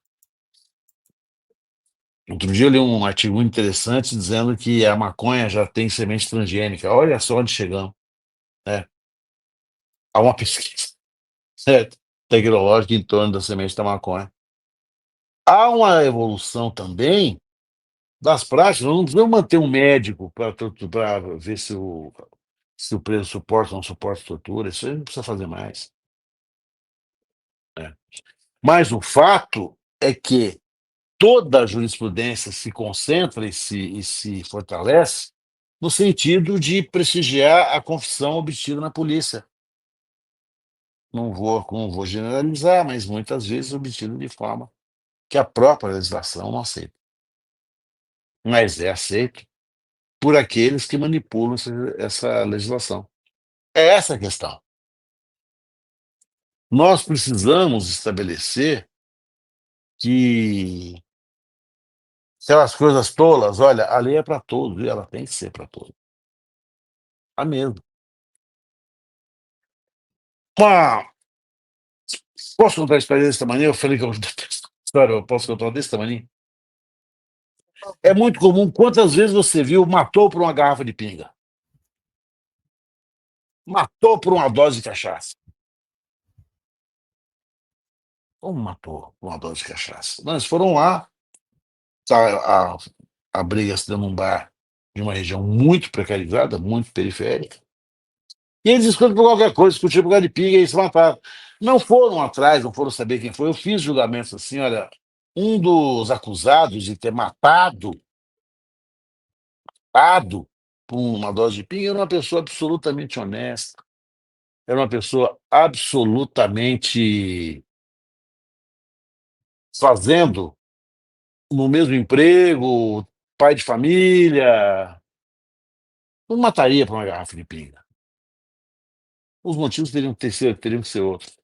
Outro dia eu li um artigo muito interessante dizendo que a maconha já tem semente transgênica. Olha só onde chegamos. Né? Há uma pesquisa, certo, tecnológica em torno da semente da maconha. Há uma evolução também das práticas. Nós não precisamos manter um médico para ver se o preso suporta ou não suporta tortura. Isso aí não precisa fazer mais. Né? Mas o fato é que toda a jurisprudência se concentra e se fortalece no sentido de prestigiar a confissão obtida na polícia. Não vou generalizar, mas muitas vezes obtida de forma que a própria legislação não aceita. Mas é aceito por aqueles que manipulam essa legislação. É essa a questão. Nós precisamos estabelecer que aquelas coisas tolas, olha, a lei é para todos e ela tem que ser para todos. A mesmo. Uma, posso contar a história desse tamanho? Eu falei que eu detesto história, eu posso contar desse tamanho? É muito comum. Quantas vezes você viu matou por uma garrafa de pinga? Matou por uma dose de cachaça? Como matou por uma dose de cachaça? Nós foram lá, tá, a briga se deu num bar de uma região muito precarizada, muito periférica, e eles discutem por qualquer coisa, discutiram por causa de pinga e se mataram. Não foram atrás, não foram saber quem foi. Eu fiz julgamentos assim, olha, um dos acusados de ter matado por uma dose de pinga era uma pessoa absolutamente honesta, era uma pessoa absolutamente fazendo no mesmo emprego, pai de família, não mataria por uma garrafa de pinga. Os motivos teriam que ser outros.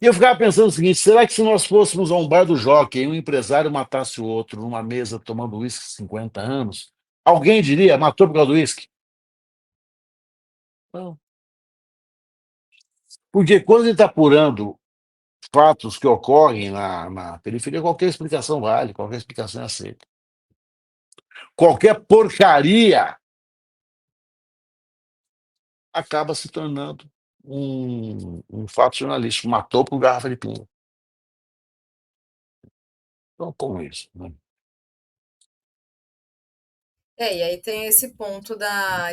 E eu ficava pensando o seguinte: será que se nós fôssemos a um bar do Jockey e um empresário matasse o outro numa mesa tomando uísque 50 anos, alguém diria, matou por causa do uísque? Não. Porque quando ele está apurando fatos que ocorrem na periferia, qualquer explicação vale, qualquer explicação é aceita. Qualquer porcaria acaba se tornando um fato jornalístico. Matou por garrafa de pinga. Então, como isso? Né? E aí tem esse ponto da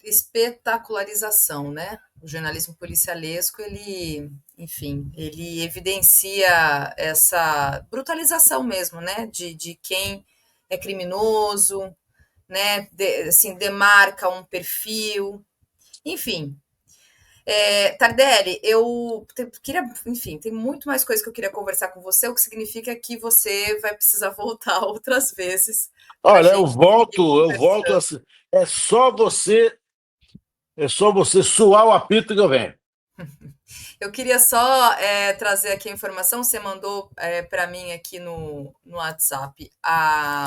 espetacularização, né? O jornalismo policialesco, ele, enfim, ele evidencia essa brutalização mesmo, né? De quem é criminoso, né? Assim, demarca um perfil, enfim. Tardelli, queria, enfim, tem muito mais coisa que eu queria conversar com você, o que significa que você vai precisar voltar outras vezes para a Olha, gente seguir eu volto conversando. assim. É só você, é só você suar o apito que eu venho. Eu queria só trazer aqui a informação, você mandou para mim aqui no WhatsApp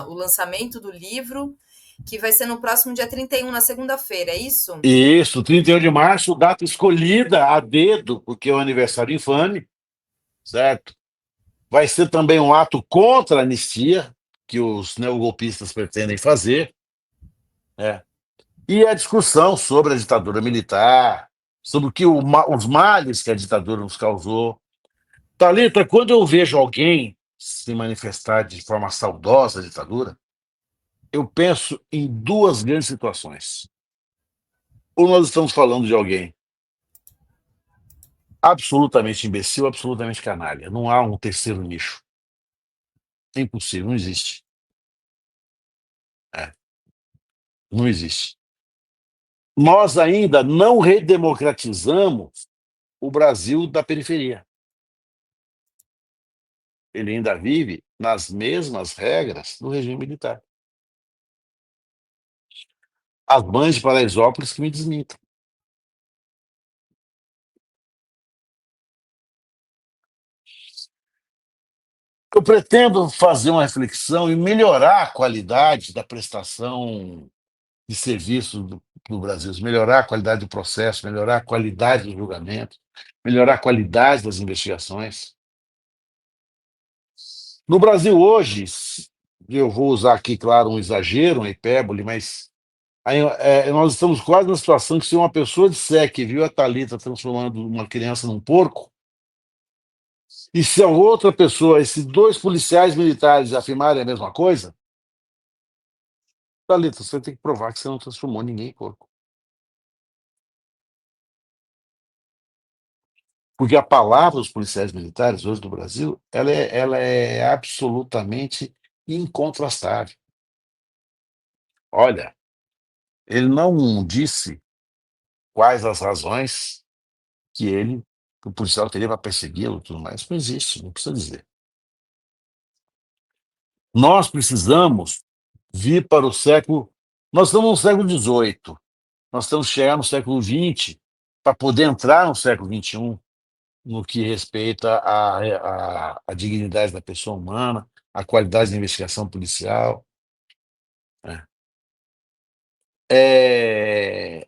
o lançamento do livro, que vai ser no próximo dia 31, na segunda-feira, é isso? Isso, 31 de março, data escolhida a dedo, porque é o aniversário infame, certo? Vai ser também um ato contra a anistia que os neogolpistas pretendem fazer, né? E a discussão sobre a ditadura militar, sobre os males que a ditadura nos causou. Thalita, quando eu vejo alguém se manifestar de forma saudosa a ditadura, eu penso em duas grandes situações. Ou nós estamos falando de alguém absolutamente imbecil, absolutamente canalha. Não há um terceiro nicho. É impossível, não existe. É, não existe. Nós ainda não redemocratizamos o Brasil da periferia. Ele ainda vive nas mesmas regras do regime militar. As mães de Paraisópolis que me desmintam. Eu pretendo fazer uma reflexão e melhorar a qualidade da prestação de serviço do Brasil, melhorar a qualidade do processo, melhorar a qualidade do julgamento, melhorar a qualidade das investigações. No Brasil hoje, eu vou usar aqui, claro, um exagero, uma hipérbole, mas aí, nós estamos quase na situação que se uma pessoa disser que viu a Thalita transformando uma criança num porco, e se a outra pessoa, esses dois policiais militares afirmarem a mesma coisa, Thalita, você tem que provar que você não transformou ninguém em porco. Porque a palavra dos policiais militares hoje do Brasil, ela é absolutamente incontrastável. Olha, ele não disse quais as razões que o policial teria para persegui-lo e tudo mais. Isso não existe, não precisa dizer. Nós precisamos vir para o século. Nós estamos no século XVIII, nós temos que chegar no século XX para poder entrar no século XXI no que respeita à dignidade da pessoa humana, à qualidade da investigação policial. Né? É,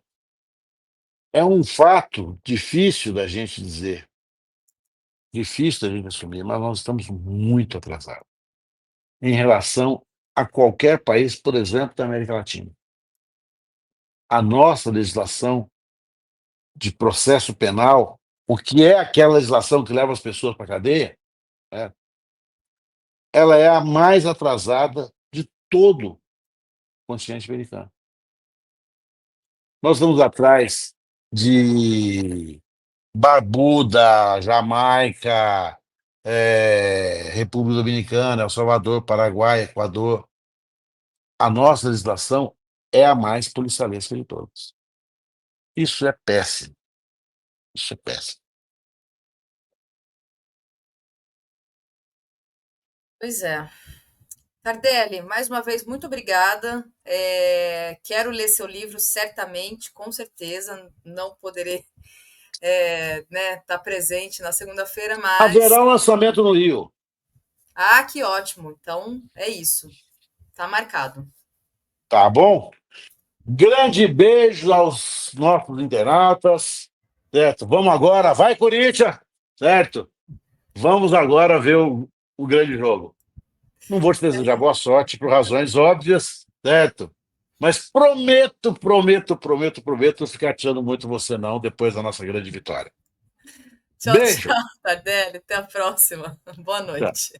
é um fato difícil da gente dizer, difícil da gente assumir, mas nós estamos muito atrasados em relação a qualquer país, por exemplo, da América Latina. A nossa legislação de processo penal, o que é aquela legislação que leva as pessoas para a cadeia, né, ela é a mais atrasada de todo o continente americano. Nós estamos atrás de Barbuda, Jamaica, República Dominicana, El Salvador, Paraguai, Equador. A nossa legislação é a mais policialesca de todas. Isso é péssimo. Isso é péssimo. Pois é. Tardelli, mais uma vez, muito obrigada. Quero ler seu livro, certamente, com certeza. Não poderei, né, estar presente na segunda-feira, mas. Haverá um lançamento no Rio. Ah, que ótimo! Então, é isso. Tá marcado. Tá bom? Grande beijo aos nossos internautas, certo? Vamos agora, vai Corinthians, certo? Vamos agora ver o grande jogo. Não vou te desejar boa sorte por razões óbvias, certo? Mas prometo não ficar tirando muito você não depois da nossa grande vitória. Tchau, Beijo. tchau, Tardelli. Até a próxima. Boa Tchau. noite.